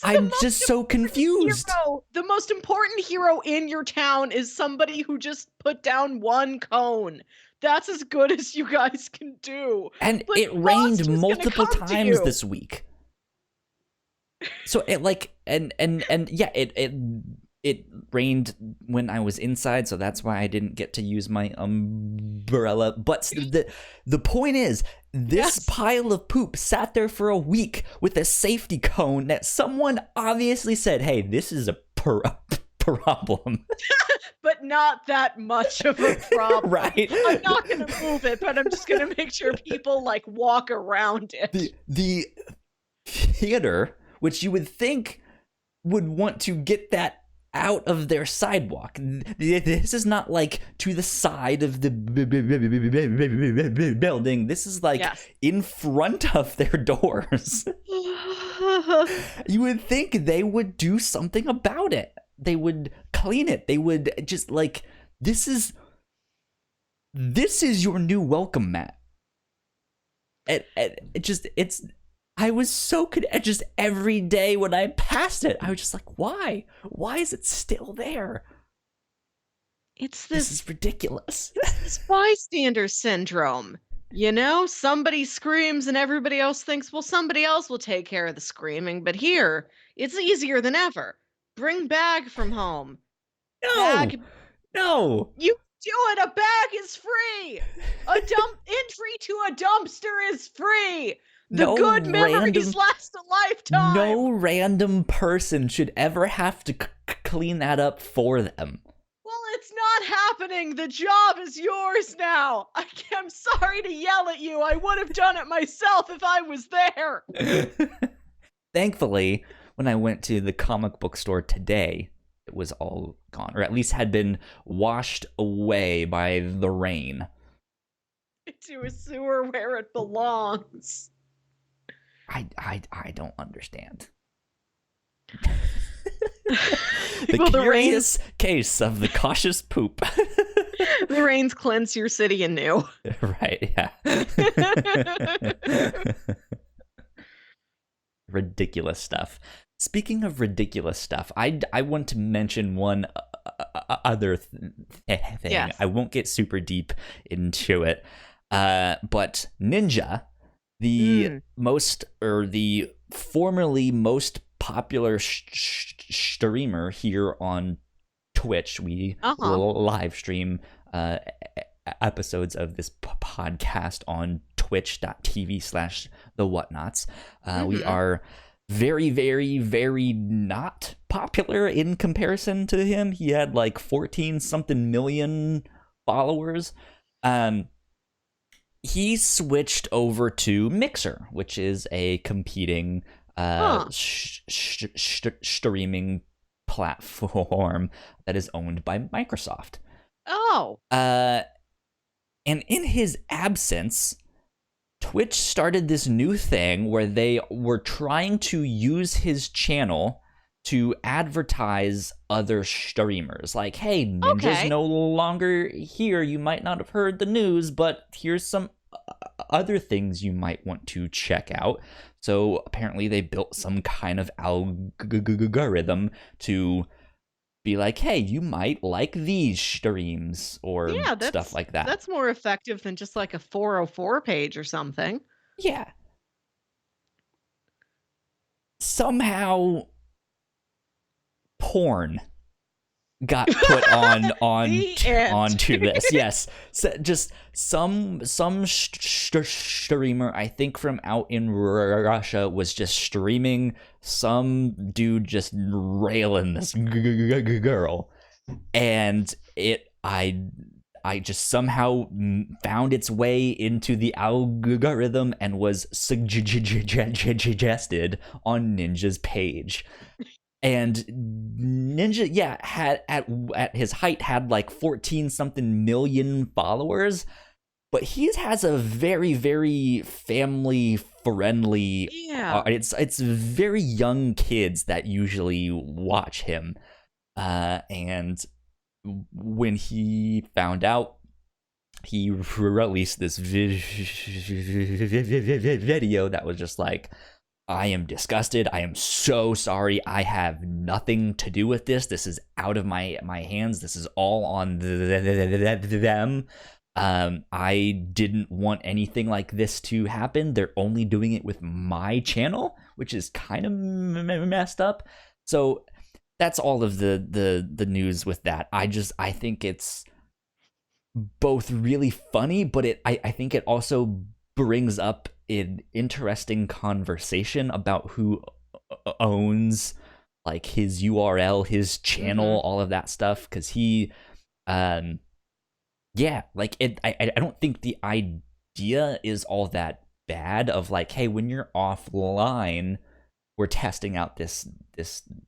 I'm just so confused. The most important hero in your town is somebody who just put down one cone. That's as good as you guys can do. And it rained multiple times this week. So it it rained when I was inside, so that's why I didn't get to use my umbrella. But the point is, this pile of poop sat there for a week with a safety cone that someone obviously said, hey, this is a problem. But not that much of a problem. Right? I'm not going to move it, but I'm just going to make sure people, like, walk around it. The theater, which you would think would want to get that out of their sidewalk. This is not like to the side of the building. This is like in front of their doors. You would think they would do something about it. They would clean it. They would just like, this is your new welcome mat. I was so just every day when I passed it, I was just like, why? Why is it still there? This is ridiculous. It's bystander syndrome. You know, somebody screams and everybody else thinks, well, somebody else will take care of the screaming. But here, it's easier than ever. Bring bag from home. No. You do it. A bag is free. Entry to a dumpster is free. Good memories last a lifetime. No random person should ever have to clean that up for them. Well, it's not happening. The job is yours now. I'm sorry to yell at you. I would have done it myself if I was there. Thankfully, when I went to the comic book store today, it was all gone, or at least had been washed away by the rain. To a sewer where it belongs. I don't understand. The curious case of the cautious poop. The rains cleanse your city anew. Right, yeah. Ridiculous stuff. Speaking of ridiculous stuff, I want to mention one other thing. Yes. I won't get super deep into it, but Ninja, the formerly most popular streamer here on Twitch. We will live stream episodes of this podcast on twitch.tv/the Whatnauts. We are very, very, very not popular in comparison to him. He had like 14-something million followers. He switched over to Mixer, which is a competing streaming platform that is owned by Microsoft. And in his absence, Twitch started this new thing where they were trying to use his channel to advertise other streamers. Like, hey, Ninja's no longer here. You might not have heard the news, but here's some other things you might want to check out. So apparently they built some kind of algorithm to be like, hey, you might like these streams or stuff like that. That's more effective than just like a 404 page or something. Yeah. Somehow porn got put onto this. Yes. So just some streamer, I think from out in Russia, was just streaming some dude just railing this girl, and I just somehow found its way into the algorithm and was suggested on Ninja's page. And Ninja, yeah, had at his height had like 14 something million followers, but he has a very, very family friendly. Yeah. It's very young kids that usually watch him, and when he found out, he released this video that was just like, I am disgusted. I am so sorry. I have nothing to do with this. This is out of my hands. This is all on them. I didn't want anything like this to happen. They're only doing it with my channel, which is kind of messed up. So that's all of the news with that. I think it's both really funny, but I think it also brings up an interesting conversation about who owns like his URL, his channel, all of that stuff. Because he, yeah, like I don't think the idea is all that bad. Of like, hey, when you're offline, we're testing out this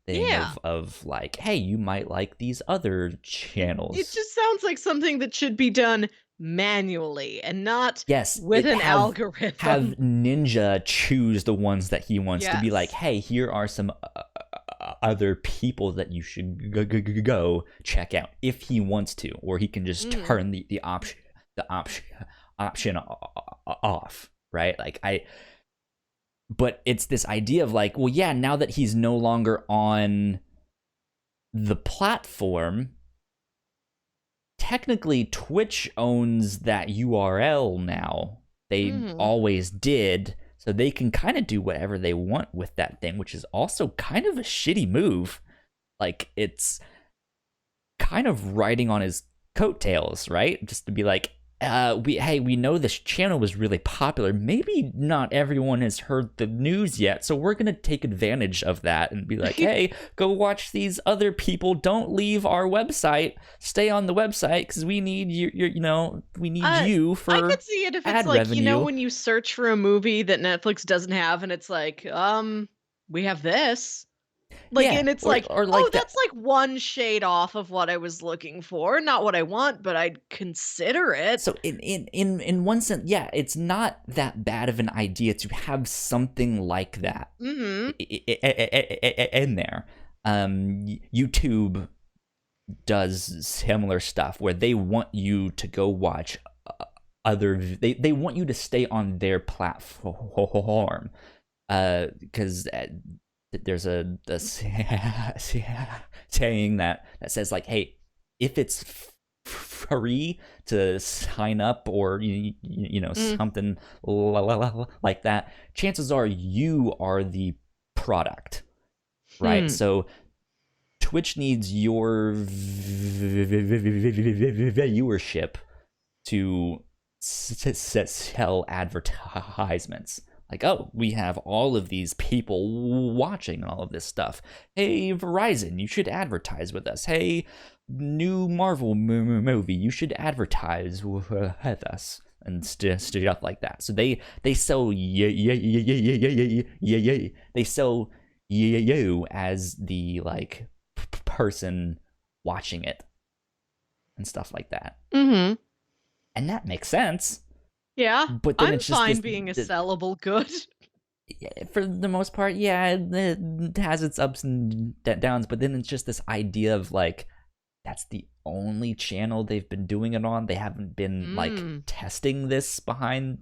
thing of like, hey, you might like these other channels. It just sounds like something that should be done manually and not with an algorithm. Have Ninja choose the ones that he wants to be like, hey, here are some other people that you should go check out if he wants to, or he can just turn the option off, right? Like but it's this idea of like, well, yeah, now that he's no longer on the platform, technically Twitch owns that URL now. They always did, so they can kind of do whatever they want with that thing, which is also kind of a shitty move. Like, it's kind of riding on his coattails, right? Just to be like, we know this channel was really popular. Maybe not everyone has heard the news yet, so we're gonna take advantage of that and be like, hey, go watch these other people. Don't leave our website. Stay on the website because we need we need you for. I could see it if it's like revenue. When you search for a movie that Netflix doesn't have, and it's like, we have this. Like, and it's like, that's like one shade off of what I was looking for. Not what I want, but I'd consider it. So in one sense, yeah, it's not that bad of an idea to have something like that in there. YouTube does similar stuff where they want you to go watch they want you to stay on their platform, because there's a saying that says like, hey, if it's free to sign up or something like that, chances are you are the product, right? So Twitch needs your viewership to sell advertisements. Like, oh, we have all of these people watching all of this stuff. Hey, Verizon, you should advertise with us. Hey, new Marvel movie, you should advertise with us, and stuff like that. So they sell they sell you as the like person watching it and stuff like that. And that makes sense. Yeah, but then I'm fine being a sellable good. Yeah, for the most part, yeah, it has its ups and downs, but then it's just this idea of like, that's the only channel they've been doing it on. They haven't been like testing this behind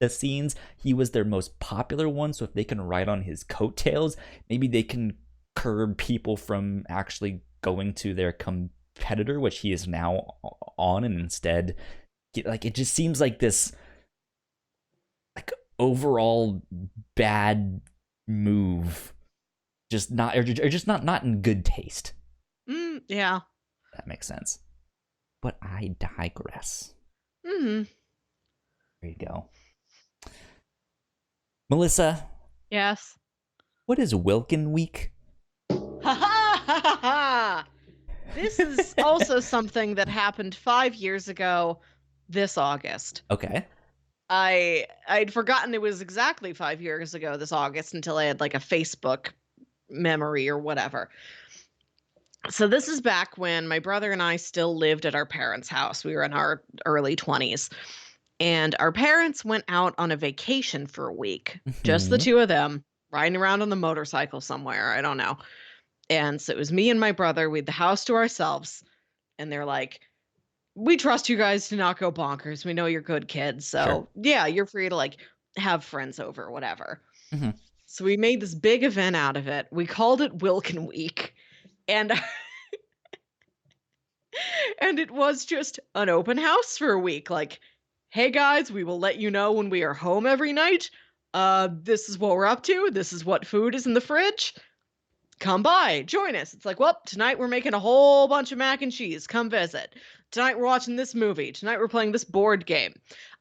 the scenes. He was their most popular one, so if they can ride on his coattails, maybe they can curb people from actually going to their competitor, which he is now on, and instead, like, it just seems like this like overall bad move, just not in good taste. Yeah, that makes sense, but I digress. There you go. Melissa. Yes. What is Wilkinweek? This is also something that happened 5 years ago this August. Okay. I'd forgotten it was exactly 5 years ago this August until I had like a Facebook memory or whatever. So this is back when my brother and I still lived at our parents' house. We were in our early 20s. And our parents went out on a vacation for a week. Just the Hmm. two of them riding around on the motorcycle somewhere. I don't know. And so it was me and my brother. We had the house to ourselves. And they're like, we trust you guys to not go bonkers. We know you're good kids. Sure. So yeah, you're free to like have friends over, or whatever. Hmm. So we made this big event out of it. We called it Wilkinweek. And and it was just an open house for a week. Like, hey guys, we will let you know when we are home every night. This is what we're up to. This is what food is in the fridge. Come by, join us. It's like, well, tonight we're making a whole bunch of mac and cheese. Come visit. Tonight we're watching this movie. Tonight we're playing this board game.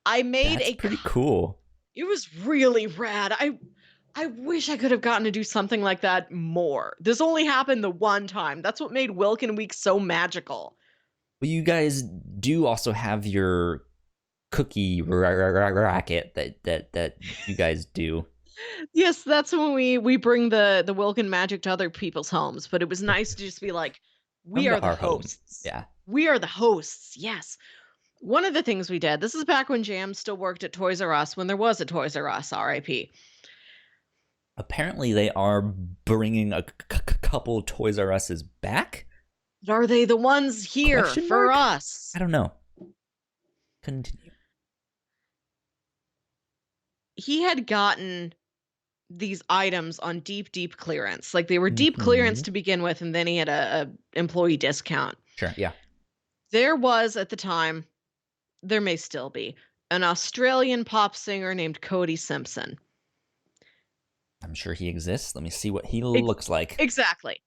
I made That's a pretty cool. It was really rad. I wish I could have gotten to do something like that more. This only happened the one time. That's what made Wilkin Week so magical. Well, you guys do also have your cookie racket that you guys do Yes, that's when we bring the Wilkin magic to other people's homes, but it was nice to just be like, we come are to the our home. hosts. Yeah. We are the hosts. Yes. One of the things we did, this is back when Jam still worked at Toys R Us, when there was a Toys R Us, RIP. Apparently, they are bringing a couple Toys R Us's back. But are they the ones here Question for mark? us? I don't know. Continue. He had gotten these items on deep clearance. Like they were deep Mm-hmm. clearance to begin with, and then he had a employee discount. Sure. Yeah. There was at the time, there may still be, an Australian pop singer named Cody Simpson. I'm sure he exists. Let me see what he Ex- looks like. exactly.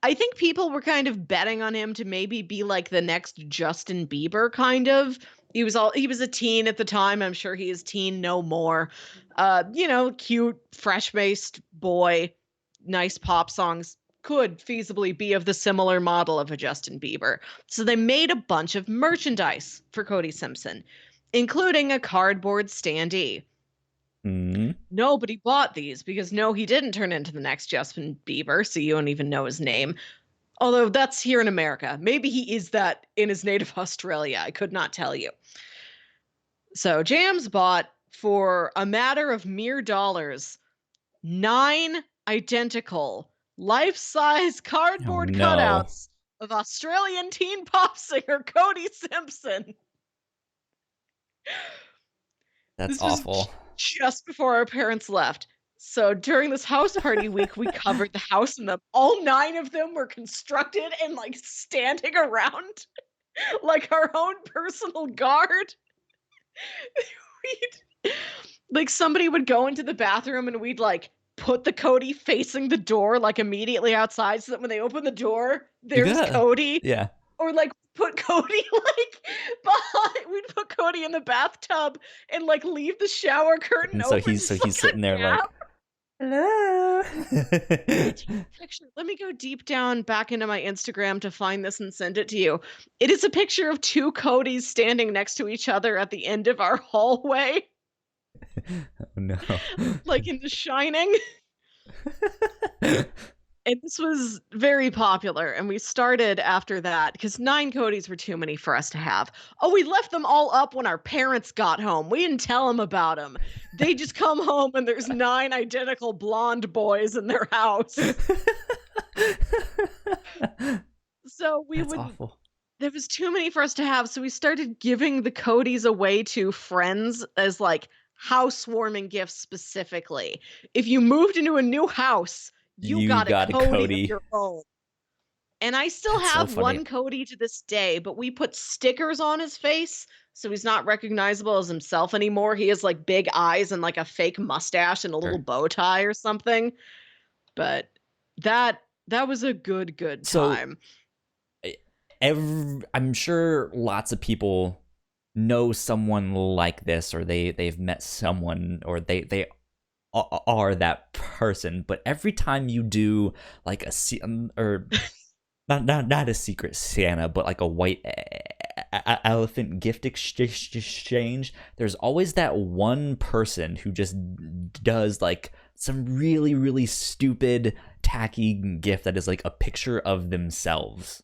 I think people were kind of betting on him to maybe be like the next Justin Bieber kind of. He was a teen at the time. I'm sure he is teen no more. Cute, fresh-faced boy, nice pop songs could feasibly be of the similar model of a Justin Bieber. So they made a bunch of merchandise for Cody Simpson, including a cardboard standee. Mm. Nobody bought these because no, he didn't turn into the next Justin Bieber, so you don't even know his name. Although that's here in America. Maybe he is that in his native Australia. I could not tell you. So Jams bought, for a matter of mere dollars, 9 identical life-size Oh cardboard no. cutouts of Australian teen pop singer Cody Simpson. That's This was awful. just before our parents left. So during this house party week, we covered the house in them. All 9 of them were constructed and like standing around like our own personal guard. We'd, like somebody would go into the bathroom and we'd like put the Cody facing the door like immediately outside so that when they open the door, You there's got. Cody. Yeah. Or like put Cody like behind, we'd put Cody in the bathtub and like leave the shower curtain And so open he's just like sitting a there like, gap. hello. Picture. Let me go deep down back into my Instagram to find this and send it to you. It is a picture of 2 Codys standing next to each other at the end of our hallway, Oh no. like in The Shining. And this was very popular, and we started after that because 9 Codys were too many for us to have. Oh, we left them all up when our parents got home. We didn't tell them about them. They just come home and there's 9 identical blonde boys in their house. So That's awful. there was too many for us to have, so we started giving the Codys away to friends as like housewarming gifts specifically. If you moved into a new house, you You got a got a Cody of Cody. your own. And I still That's so have funny. one Cody to this day, but we put stickers on his face, so he's not recognizable as himself anymore. He has like big eyes and like a fake mustache and a little Sure. bow tie or something. But that was a good So time. I'm sure lots of people know someone like this, or they've met someone, or they are that person. But every time you do like or not a secret Santa, but like a white elephant gift exchange, there's always that one person who just does like some really, really stupid, tacky gift that is like a picture of themselves.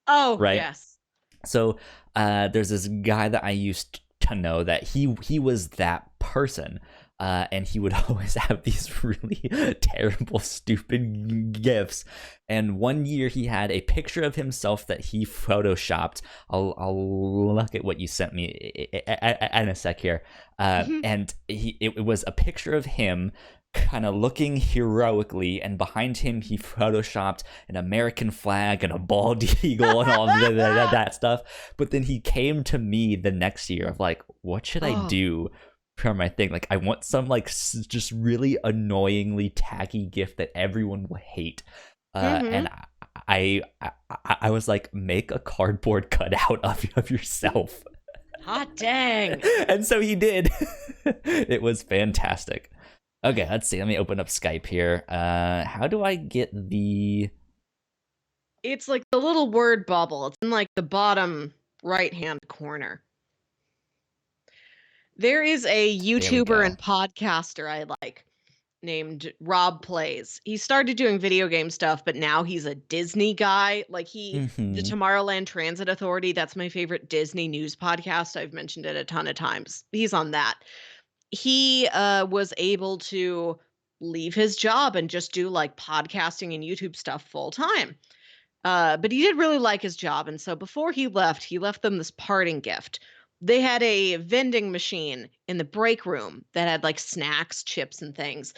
Oh, right? yes. So there's this guy that I used to know that he was that person. And he would always have these really terrible, stupid gifts. And one year he had a picture of himself that he photoshopped. I'll look at what you sent me in a sec here. And it was a picture of him kind of looking heroically, and behind him he photoshopped an American flag and a bald eagle and all that stuff. But then he came to me the next year of like, what should I do for my thing? Like, I want some like just really annoyingly tacky gift that everyone will hate. And I was like, make a cardboard cutout of yourself. Hot dang. And so he did. It was fantastic. Okay, let's see. Let me open up Skype here. How do I get the... It's like the little word bubble. It's in like the bottom right-hand corner. There is a YouTuber and podcaster I like named Rob Plays. He started doing video game stuff, but now he's a Disney guy. Like the Tomorrowland Transit Authority, that's my favorite Disney news podcast. I've mentioned it a ton of times. He's on that. He was able to leave his job and just do like podcasting and YouTube stuff full time. But he did really like his job. And so before he left them this parting gift. They had a vending machine in the break room that had like snacks, chips, and things.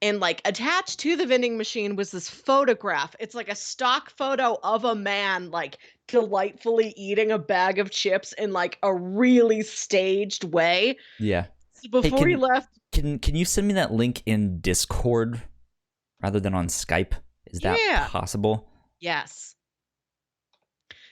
And like attached to the vending machine was this photograph. It's like a stock photo of a man like delightfully eating a bag of chips in like a really staged way. Yeah. So before he left, can you send me that link in Discord rather than on Skype? Is that possible? Yes.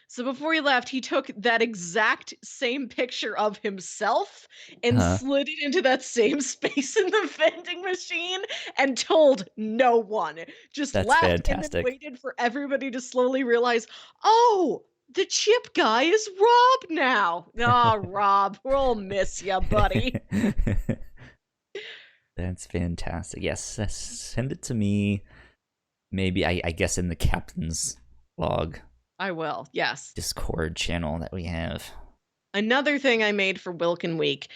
So before he left, he took that exact same picture of himself and slid it into that same space in the vending machine and told no one. Just That's left fantastic. And then waited for everybody to slowly realize, oh, the chip guy is Rob now. Oh, Rob, we'll miss you, buddy. That's fantastic. Yes, send it to me. Maybe, I guess, in the captain's log. I will, yes. Discord channel that we have. Another thing I made for Wilkinweek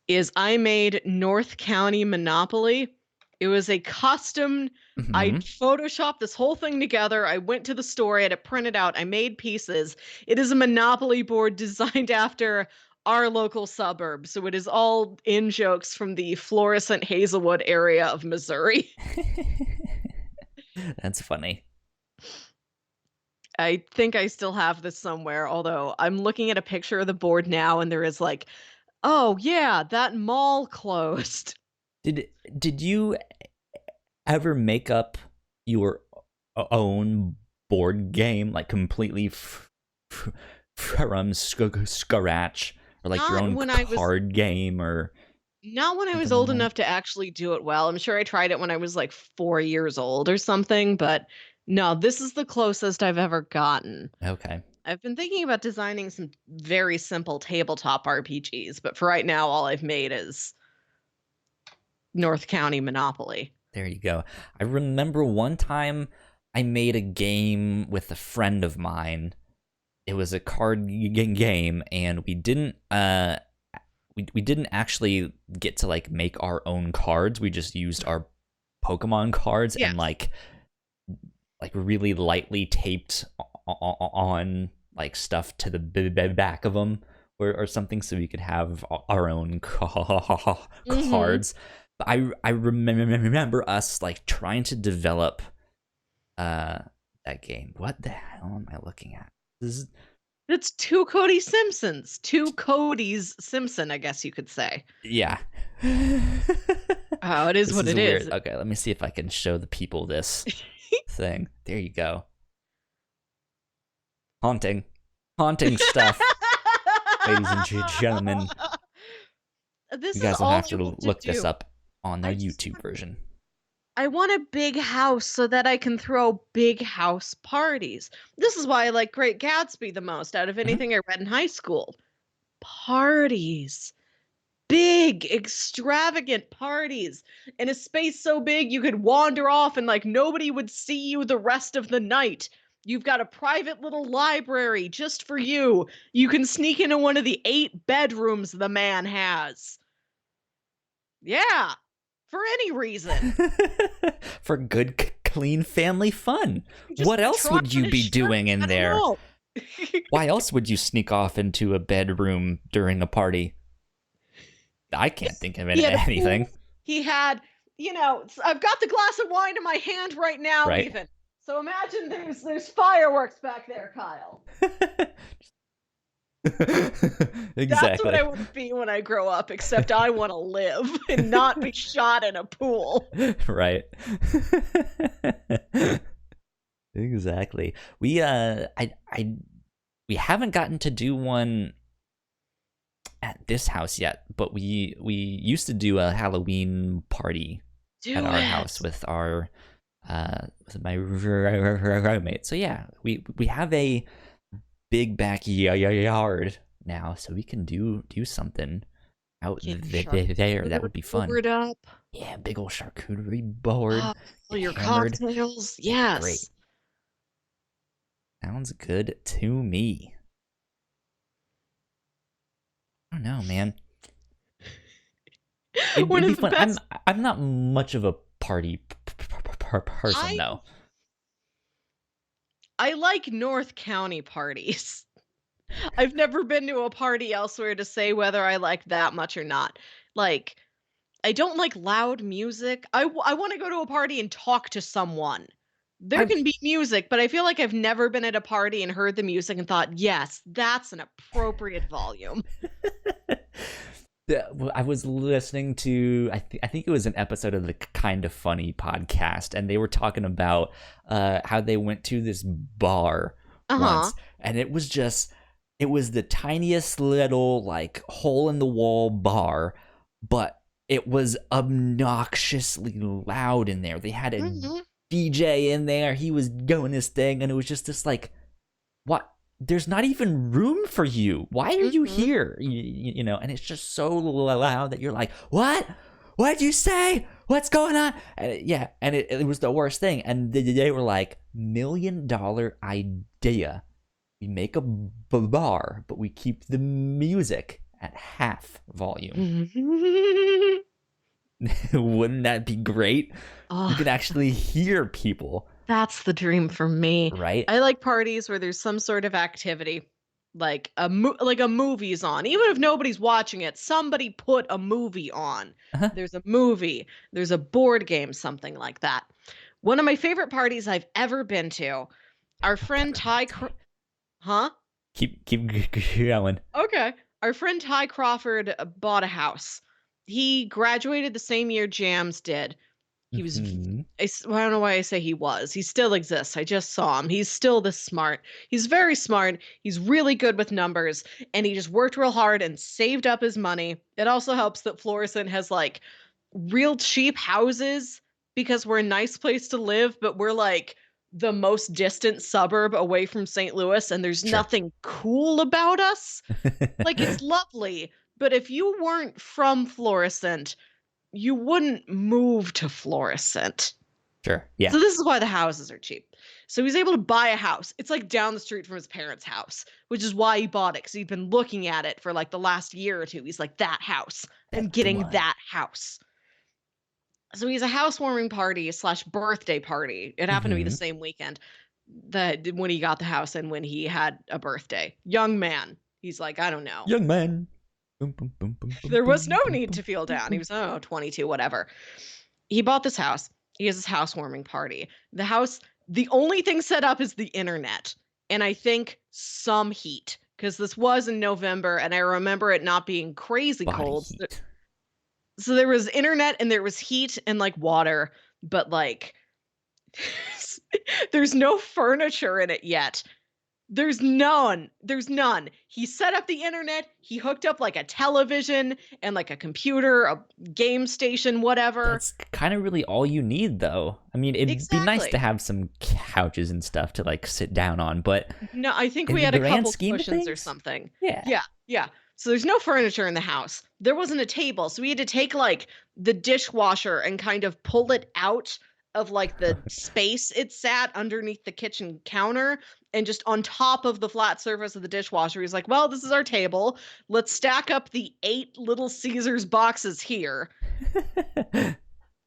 is I made North County Monopoly. It was a custom. I photoshopped this whole thing together. I went to the store, I had it printed out. I made pieces. It is a Monopoly board designed after our local suburb. So it is all in jokes from the Florissant Hazelwood area of Missouri. That's funny. I think I still have this somewhere, although I'm looking at a picture of the board now and there is like, oh yeah, that mall closed. Did you ever make up your own board game, like completely from scratch, or like your own card game, or... Not when I was old enough to actually do it well. I'm sure I tried it when I was like 4 years old or something, but no, this is the closest I've ever gotten. Okay. I've been thinking about designing some very simple tabletop RPGs, but for right now, all I've made is North County Monopoly. There you go. I remember one time I made a game with a friend of mine. It was a card game, and we didn't actually get to like make our own cards. We just used our Pokemon cards and like really lightly taped on like stuff to the back of them or something, so we could have our own cards. But I remember us like trying to develop that game. What the hell am I looking at? It's two Cody Simpsons. Two Cody's Simpson, I guess you could say. Yeah. Oh, it is what it is. Weird. Okay, let me see if I can show the people this thing. There you go. Haunting stuff. Ladies and gentlemen. You guys will have to look this up on their YouTube version. I want a big house so that I can throw big house parties. This is why I like Great Gatsby the most out of Mhm. anything I read in high school. Parties. Big, extravagant parties in a space so big you could wander off and like nobody would see you the rest of the night. You've got a private little library just for you. You can sneak into one of the 8 bedrooms the man has. Yeah, for any reason. For good, clean family fun. Just What else try would on you his be shirt. doing in I don't there? know. Why else would you sneak off into a bedroom during a party? I can't think of He had a anything. pool. He had, I've got the glass of wine in my hand right now, Right? even. So imagine there's fireworks back there, Kyle. That's what Exactly. I want to be when I grow up, except I want to live and not be shot in a pool. Right. Exactly. We haven't gotten to do one at this house yet, but we used to do a Halloween party at Do our it. house with our with my roommate. So yeah, we have a big backyard now, so we can do something out Get your there. That charcuterie would be fun. board up. Yeah, big old charcuterie board, Oh, all get your hammered. cocktails. Yeah, great. Yes. Sounds good to me. I don't know, man. One It'd be of the fun. I'm best. I'm not much of a party person I though. I like North County parties. I've never been to a party elsewhere to say whether I like that much or not. Like, I don't like loud music. I want to go to a party and talk to someone. There I can be music, but I feel like I've never been at a party and heard the music and thought, yes, that's an appropriate volume. I was listening to I think it was an episode of the Kind of Funny podcast, and they were talking about how they went to this bar Uh huh. once, and it was the tiniest little like hole in the wall bar, but it was obnoxiously loud in there. They had a Hmm. DJ in there. He was doing his thing, and it was just this like, what? There's not even room for you. Why are you Hmm. here? You know, and it's just so loud that you're like, what? What'd you say? What's going on? And it was the worst thing. And they were like, $1 million idea. We make a bar, but we keep the music at half volume. Wouldn't that be great? You Oh, can actually hear people, that's the dream for me. right? I like parties where there's some sort of activity, like like a movie's on. Even if nobody's watching it, somebody put a movie on. Uh-huh. There's a movie, there's a board game, something like that. One of my favorite parties I've ever been to, our friend huh? Keep going. Okay. Our friend Ty Crawford bought a house. He graduated the same year Jams did. He was Mm-hmm. well, I don't know why I say he was. He still exists. I just saw him. He's still this smart. He's very smart. He's really good with numbers, and he just worked real hard and saved up his money. It also helps that Florissant has like real cheap houses because we're a nice place to live, but we're like the most distant suburb away from St. Louis, and there's Sure. nothing cool about us. Like, it's lovely, but if you weren't from Florissant, you wouldn't move to Florissant. Sure. Yeah. So this is why the houses are cheap. So he's able to buy a house. It's like down the street from his parents' house, which is why he bought it, because he'd been looking at it for like the last year or two. He's like, that house. I'm That's the getting one. that house. So he's a housewarming party slash birthday party. It happened to be the Mm-hmm. same weekend that when he got the house and when he had a birthday. Young man. He's like, I don't know. Young man. Boom, boom, boom, boom, boom, There was boom, no boom, need boom, to feel boom, down. He boom. was, 22, whatever. He bought this house. He has his housewarming party. The house, the only thing set up is the internet. And I think some heat. Because this was in November, and I remember it not being crazy Body cold. heat. So there was internet and there was heat and like water, but like there's no furniture in it yet. There's none. There's none. He set up the internet. He hooked up like a television and like a computer, a game station, whatever. That's kind of really all you need, though. I mean, it'd be nice to Exactly. have some couches and stuff to like sit down on, but No, I think we in the had a grand couple scheme of cushions or things, something. yeah. Yeah, yeah. So there's no furniture in the house. There wasn't a table, so we had to take like the dishwasher and kind of pull it out of like the space it sat underneath the kitchen counter and just on top of the flat surface of the dishwasher. He's like, "Well, this is our table. Let's stack up the 8 Little Caesars boxes here."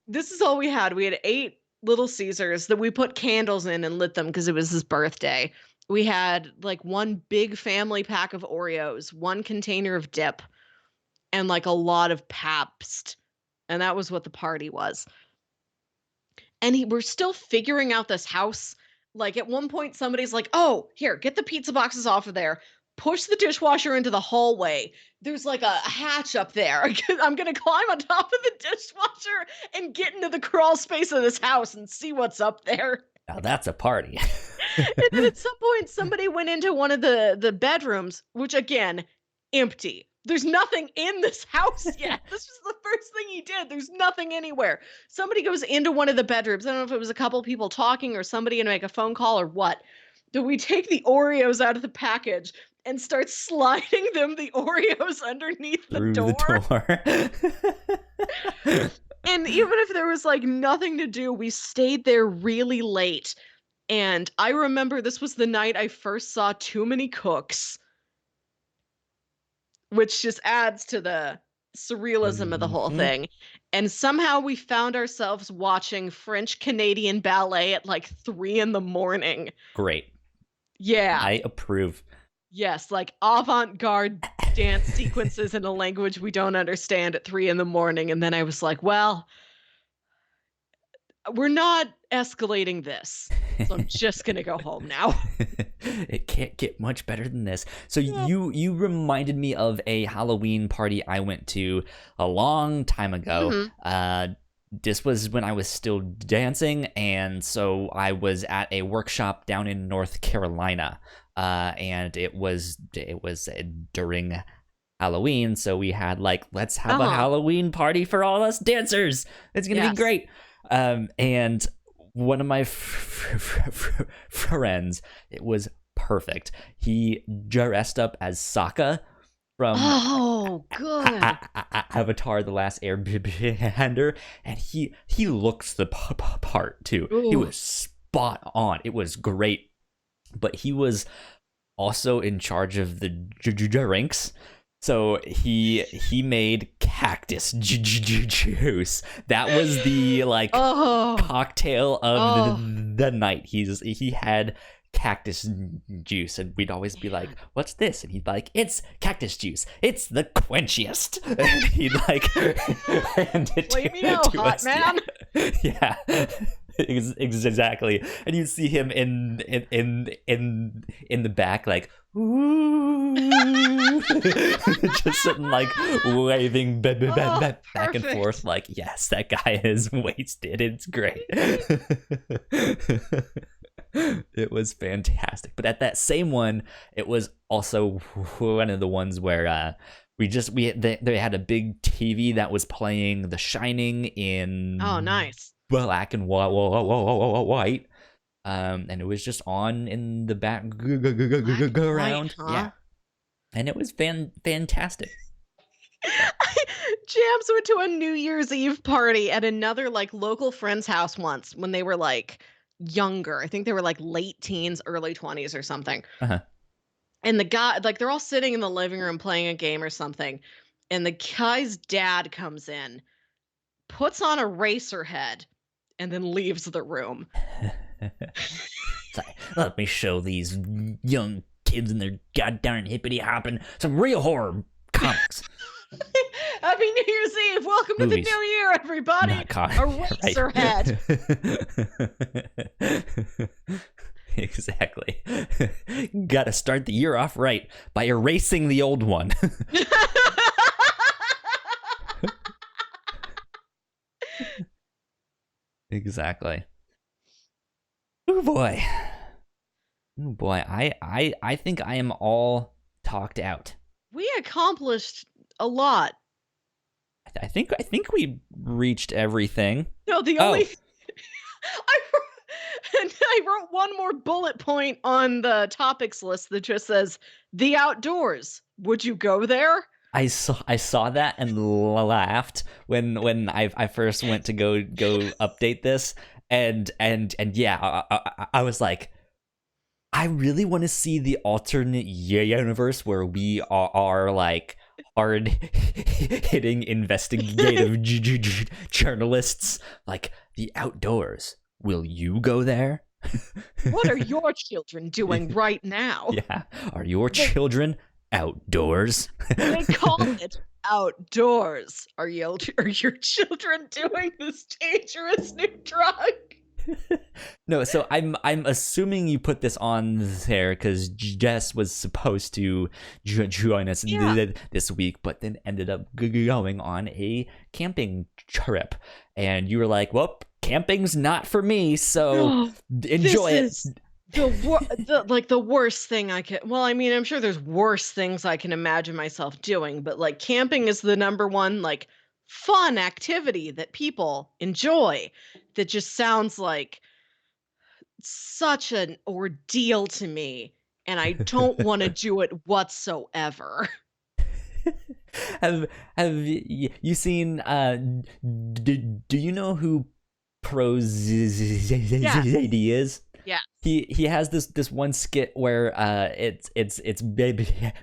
This is all we had. We had 8 Little Caesars that we put candles in and lit them because it was his birthday. We had like one big family pack of Oreos, one container of dip, and like a lot of Pabst. And that was what the party was. And we're still figuring out this house. Like at one point, somebody's like, "Oh, here, get the pizza boxes off of there. Push the dishwasher into the hallway. There's like a hatch up there. I'm gonna climb on top of the dishwasher and get into the crawl space of this house and see what's up there." Now that's a party. And then at some point, somebody went into one of the bedrooms, which again, empty. There's nothing in this house yet. This was the first thing he did. There's nothing anywhere. Somebody goes into one of the bedrooms. I don't know if it was a couple people talking or somebody to make a phone call or what. Do we take the Oreos out of the package and start sliding the Oreos underneath the Through door? the door. And even if there was like nothing to do, we stayed there really late. And I remember this was the night I first saw Too Many Cooks, which just adds to the surrealism of the whole Mhm. thing. And somehow we found ourselves watching French Canadian ballet at like 3 in the morning. Great. Yeah. I approve. Yes, like avant-garde dance sequences in a language we don't understand at 3 in the morning. And then I was like, well, we're not escalating this. So I'm just gonna go home now. It can't get much better than this. So Yeah. you reminded me of a Halloween party I went to a long time ago. Mhm. This was when I was still dancing, and so I was at a workshop down in North Carolina, and it was during Halloween, so we had like, let's have a Halloween party for all us dancers. It's gonna be great. And one of my friends, it was perfect. He dressed up as Sokka from good. Avatar: The Last Airbender, and he looks the part too. Ooh. He was spot on. It was great, but he was also in charge of the drinks. So he made cactus juice. That was the like cocktail of the night. He had cactus juice, and we'd always be like, "What's this?" And he'd be like, "It's cactus juice. It's the quenchiest." And he'd like hand it to hot us. man. Yeah. Exactly. And you see him in the back like, ooh. Just sitting like waving back and forth like, yes, that guy is wasted. It's great. It was fantastic. But at that same one, it was also one of the ones where they had a big TV that was playing The Shining in nice black and white, and it was just on in the background. Huh? Yeah, and it was fantastic. Jams went to a New Year's Eve party at another like local friend's house once when they were like younger. I think they were like late teens, early 20s or something. And the guy, like, they're all sitting in the living room playing a game or something, and the guy's dad comes in, puts on a racer head, and then leaves the room. Let me show these young kids and their goddamn hippity hopping some real horror comics. Happy New Year's Eve! Welcome to the new year, everybody! A racer head. Exactly. Gotta start the year off right by erasing the old one. Exactly. Oh boy. Oh boy, I think I am all talked out. We accomplished a lot. I think we reached everything. No, the only Oh, I and I wrote one more bullet point on the topics list that just says the outdoors. Would you go there? I saw that and laughed when I first went to go update this, and yeah, I was like, I really want to see the alternate universe where we are like hard hitting investigative journalists, like the outdoors. Will you go there? What are your children doing right now? Yeah, are your They, children outdoors? they call it outdoors. Are your children doing this dangerous new drug? No, so I'm assuming you put this on there because Jess was supposed to join us Yeah. this week, but then ended up going on a camping trip, and you were like, "Well, camping's not for me, so No, this enjoy it." is the worst thing I can. Well, I mean, I'm sure there's worse things I can imagine myself doing, but like camping is the number one like fun activity that people enjoy. That just sounds like such an ordeal to me, and I don't want to do it whatsoever. have you seen? Do you know who Yeah, Prozad is? yeah. He has this one skit where it's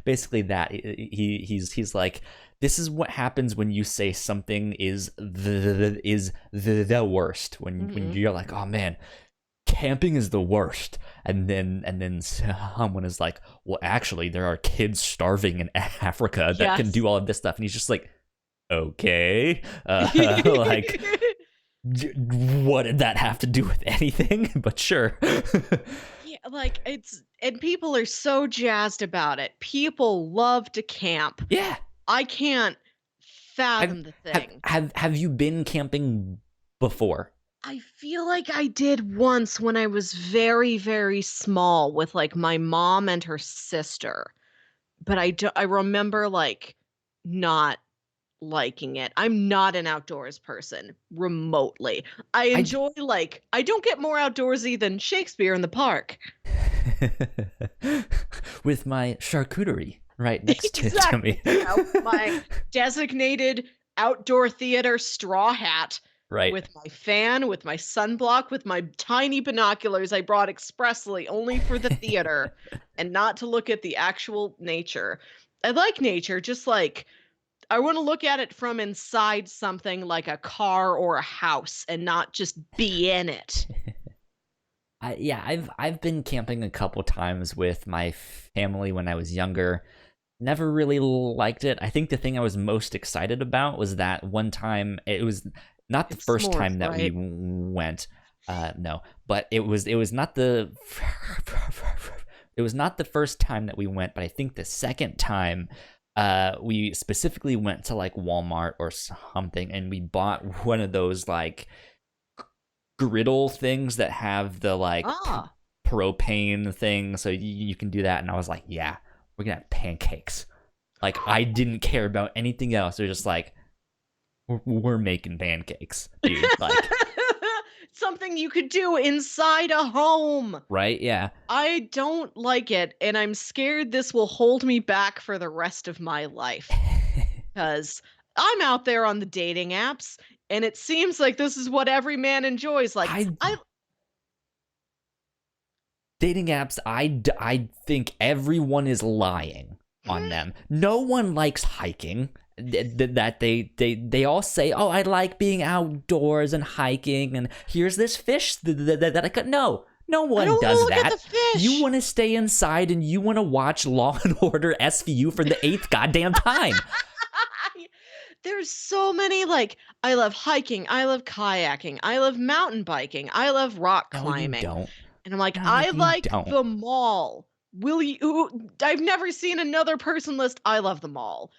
basically that he's like, this is what happens when you say something is the worst, when Hmm. you're like, oh man, camping is the worst, and then someone is like, well, actually there are kids starving in Africa that can Yes. do all of this stuff, and he's just like, okay, like, what did that have to do with anything? But sure. Yeah, like it's and people are so jazzed about it. People love to camp. Yeah. I can't Have, fathom the have thing. have you been camping before? I feel like I did once when I was very, very small with like my mom and her sister. But I remember like not liking it. I'm not an outdoors person remotely. I I enjoy like I don't get more outdoorsy than Shakespeare in the park. with my charcuterie right next to Exactly. me. You know, my designated outdoor theater straw hat Right. with my fan, with my sunblock, with my tiny binoculars I brought expressly only for the theater and not to look at the actual nature. I like nature, just like I want to look at it from inside something like a car or a house and not just be in it. Yeah, I've been camping a couple times with my family when I was younger. Never really liked it. I think the thing I was most excited about was that one time. It was not the It's first s'mores, time that we right? went. No, but it was not the it was not the first time that we went, but I think the second time we specifically went to like Walmart or something, and we bought one of those like griddle things that have the like Ah. propane thing, so you can do that. And I was like, yeah, we're gonna have pancakes. Like, I didn't care about anything else. They're just like, we're making pancakes, dude. Like, Something you could do inside a home. right? Yeah. I don't like it, and I'm scared this will hold me back for the rest of my life. Because I'm out there on the dating apps, and it seems like this is what every man enjoys. Like, I I Dating apps, I think everyone is lying on them. No one likes hiking. That they all say, oh, I like being outdoors and hiking, and here's this fish that I could. No I one don't want to does look at that. the You fish. want to stay inside and you want to watch Law and Order SVU for the eighth goddamn time. There's so many like I love hiking, I love kayaking, I love mountain biking, I love rock No, you climbing. don't. And I'm like, No, I you like don't. the mall. Will you I've never seen another person list I love the mall.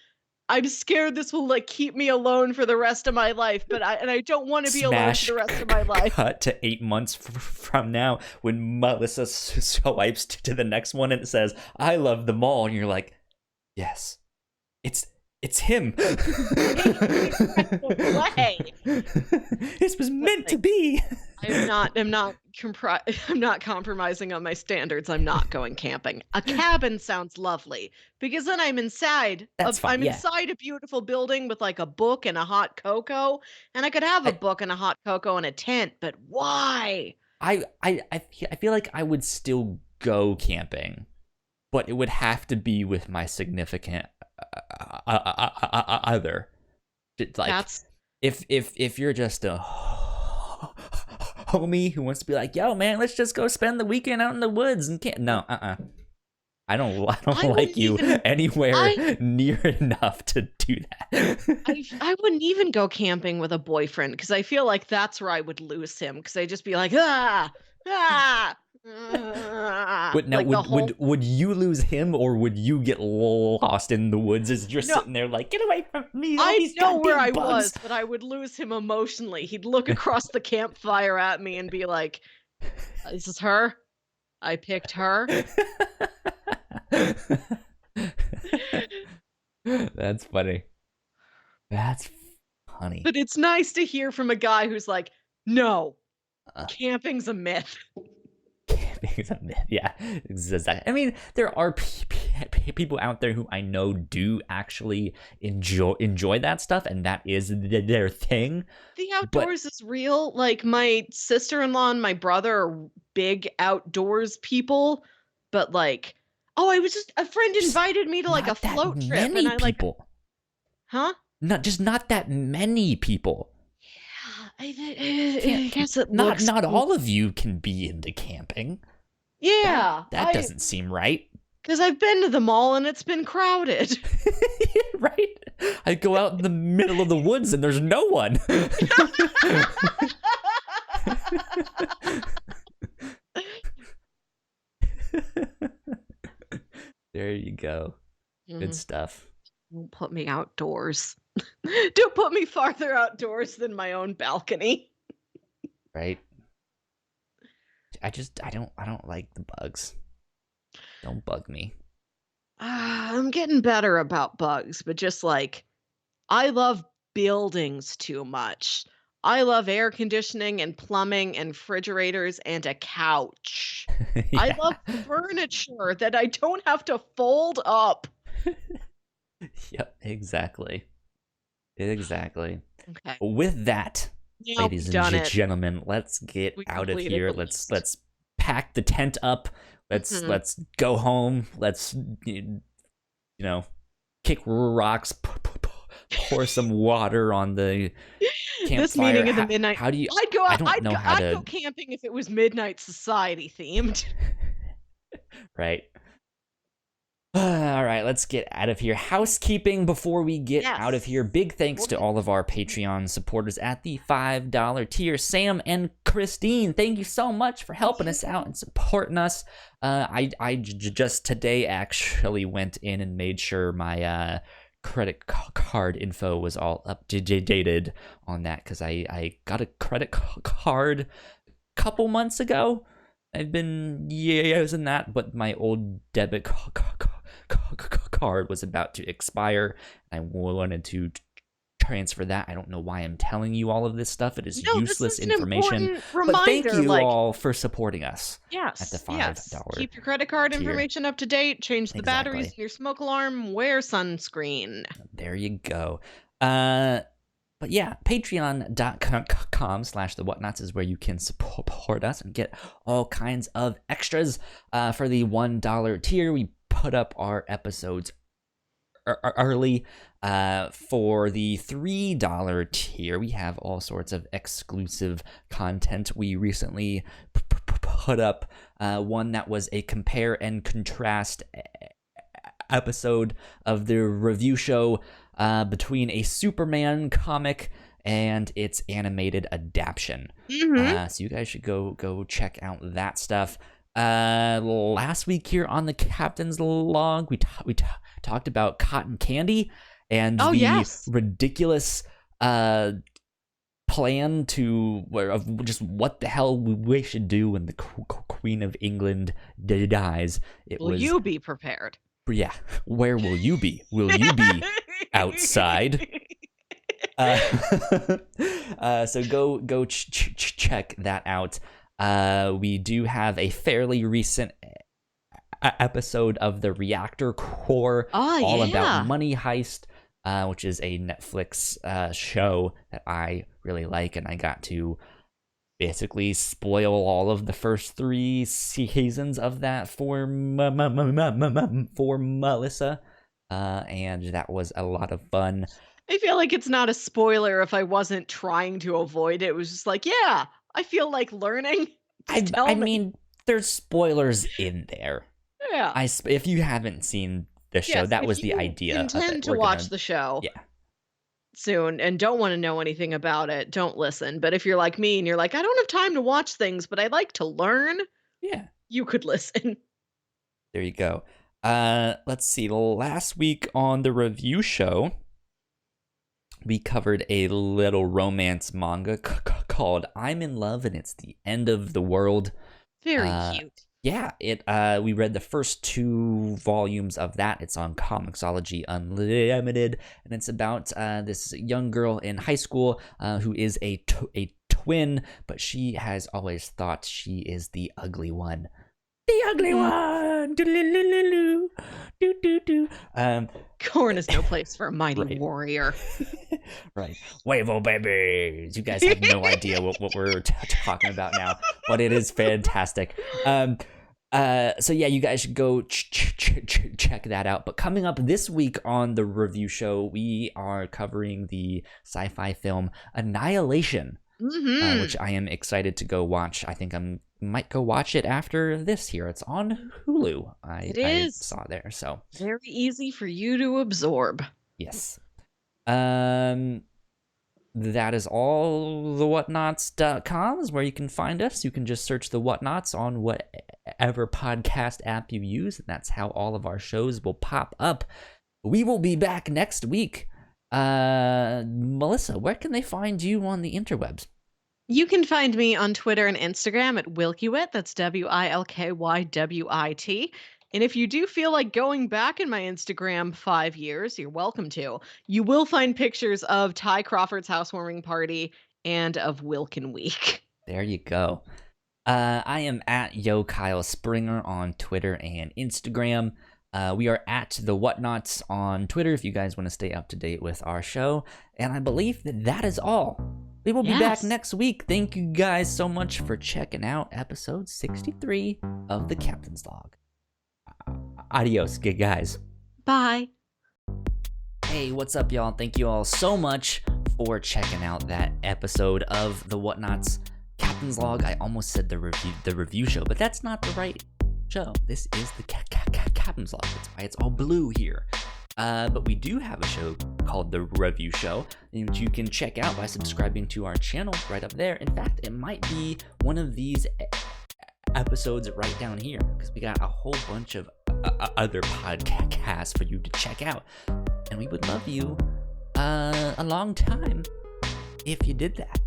I'm scared this will like keep me alone for the rest of my life, but I don't want to be alone for the rest of my life. Cut to 8 months from now when Melissa swipes to the next one and it says, "I love them all," and you're like, "Yes, it's him." This was meant to be. I'm not compromising on my standards. I'm not going camping. A cabin sounds lovely because then I'm inside. Inside a beautiful building with like a book and a hot cocoa, and I could have a book and a hot cocoa and a tent. But why? I feel like I would still go camping, but it would have to be with my significant other. Like, if you're just a homie who wants to be like, "Yo, man, let's just go spend the weekend out in the woods and can't." No, I don't like you anywhere near enough to do that. I wouldn't even go camping with a boyfriend because I feel like that's where I would lose him because I'd just be like, would you lose him or would you get lost in the woods as you're sitting there like, "Get away from me"? I know where I was, but I would lose him emotionally. He'd look across the campfire at me and be like, "This is her? I picked her." That's funny. That's funny. But it's nice to hear from a guy who's like, "No, camping's a myth." Camping's a myth. Yeah, exactly. I mean, there are people out there who I know do actually enjoy that stuff, and that is their thing. The outdoors is real. Like, my sister-in-law and my brother are big outdoors people, but like, a friend invited me to like a float trip, and I like, huh? Not that many people. I guess it looks not all of you can be into camping. Yeah, that doesn't seem right. Because I've been to the mall and it's been crowded. Right? I go out in the middle of the woods and there's no one. There you go. Good stuff. Don't put me outdoors. Don't put me farther outdoors than my own balcony. Right. I don't like the bugs. Don't bug me. I'm getting better about bugs, but just like, I love buildings too much. I love air conditioning and plumbing and refrigerators and a couch. Yeah. I love furniture that I don't have to fold up. Yep, exactly. Okay. With With that, ladies and gentlemen, let's get out of here. Let's pack the tent up. Let's go home. Let's kick rocks, pour some water on the campfire. This meeting of the midnight. How do you? I'd go camping if it was Midnight Society themed. Right. All right, let's get out of here. Housekeeping before we get out of here. Big thanks to all of our Patreon supporters at the $5 tier. Sam and Christine, thank you so much for helping us out and supporting us. I just today actually went in and made sure my credit card info was all updated on that because I got a credit card a couple months ago. I've been using that, but my old debit card was about to expire. I wanted to transfer that. I don't know why I'm telling you all of this stuff. It is useless information. But thank you all for supporting us. Yes. At the $5. Keep your credit card information up to date. Change the batteries in your smoke alarm. Wear sunscreen. There you go. But yeah, patreon.com/the Whatnauts is where you can support us and get all kinds of extras. For the $1 tier, we put up our episodes early. For the $3 tier, we have all sorts of exclusive content. We recently put up one that was a compare and contrast episode of the review show between a Superman comic and its animated adaptation. So you guys should go check out that stuff. Last week here on the Captain's Log, we talked about cotton candy, and the ridiculous plan of just what the hell we should do when the Queen of England dies. Will you be prepared? Yeah. Where will you be? Will you be outside? So go check that out. We do have a fairly recent episode of the Reactor Core, all about Money Heist, which is a Netflix show that I really like, and I got to basically spoil all of the first 3 seasons of that for Melissa, and that was a lot of fun. I feel like it's not a spoiler if I wasn't trying to avoid it. It was just like, yeah, I feel like learning. I mean, there's spoilers in there. Yeah. If you haven't seen the show, that was the idea. Intend to watch the show. Yeah. Soon and don't want to know anything about it, don't listen. But if you're like me and you're like, I don't have time to watch things, but I like to learn, you could listen. There you go. Let's see. Last week on the review show, we covered a little romance manga called I'm in Love and It's the End of the World. Very cute. Yeah, we read the first 2 volumes of that. It's on Comixology Unlimited, and it's about this young girl in high school who is a twin, but she has always thought she is the ugly one. The ugly one! Corn is no place for a mighty warrior. Right. Wavo babies! You guys have no idea what we're talking about now, but it is fantastic. So yeah, you guys should go check that out. But coming up this week on the review show, we are covering the sci-fi film Annihilation, which I am excited to go watch. I think I might go watch it after this here. It's on Hulu. I saw there, so very easy for you to absorb. Yes. That is all the Whatnauts.com is where you can find us. You can just search the Whatnauts on whatever podcast app you use, and that's how all of our shows will pop up. We will be back next week. Melissa, where can they find you on the interwebs? You can find me on Twitter and Instagram at Wilkywit. That's WILKYWIT. And if you do feel like going back in my Instagram 5 years, you're welcome to. You will find pictures of Ty Crawford's housewarming party and of Wilkinweek. There you go. I am at Yo Kyle Springer on Twitter and Instagram. We are at the Whatnauts on Twitter if you guys want to stay up to date with our show. And I believe that is all. We will be back next week. Thank you guys so much for checking out episode 63 of The Captain's Log. Adios, good guys. Bye. Hey, what's up, y'all? Thank you all so much for checking out that episode of The Whatnauts Captain's Log. I almost said the review show, but that's not the right show. This is the Captain's Log. That's why it's all blue here. But we do have a show called The Review Show, which you can check out by subscribing to our channel right up there. In fact, it might be one of these episodes right down here, because we got a whole bunch of other podcasts for you to check out. And we would love you a long time if you did that.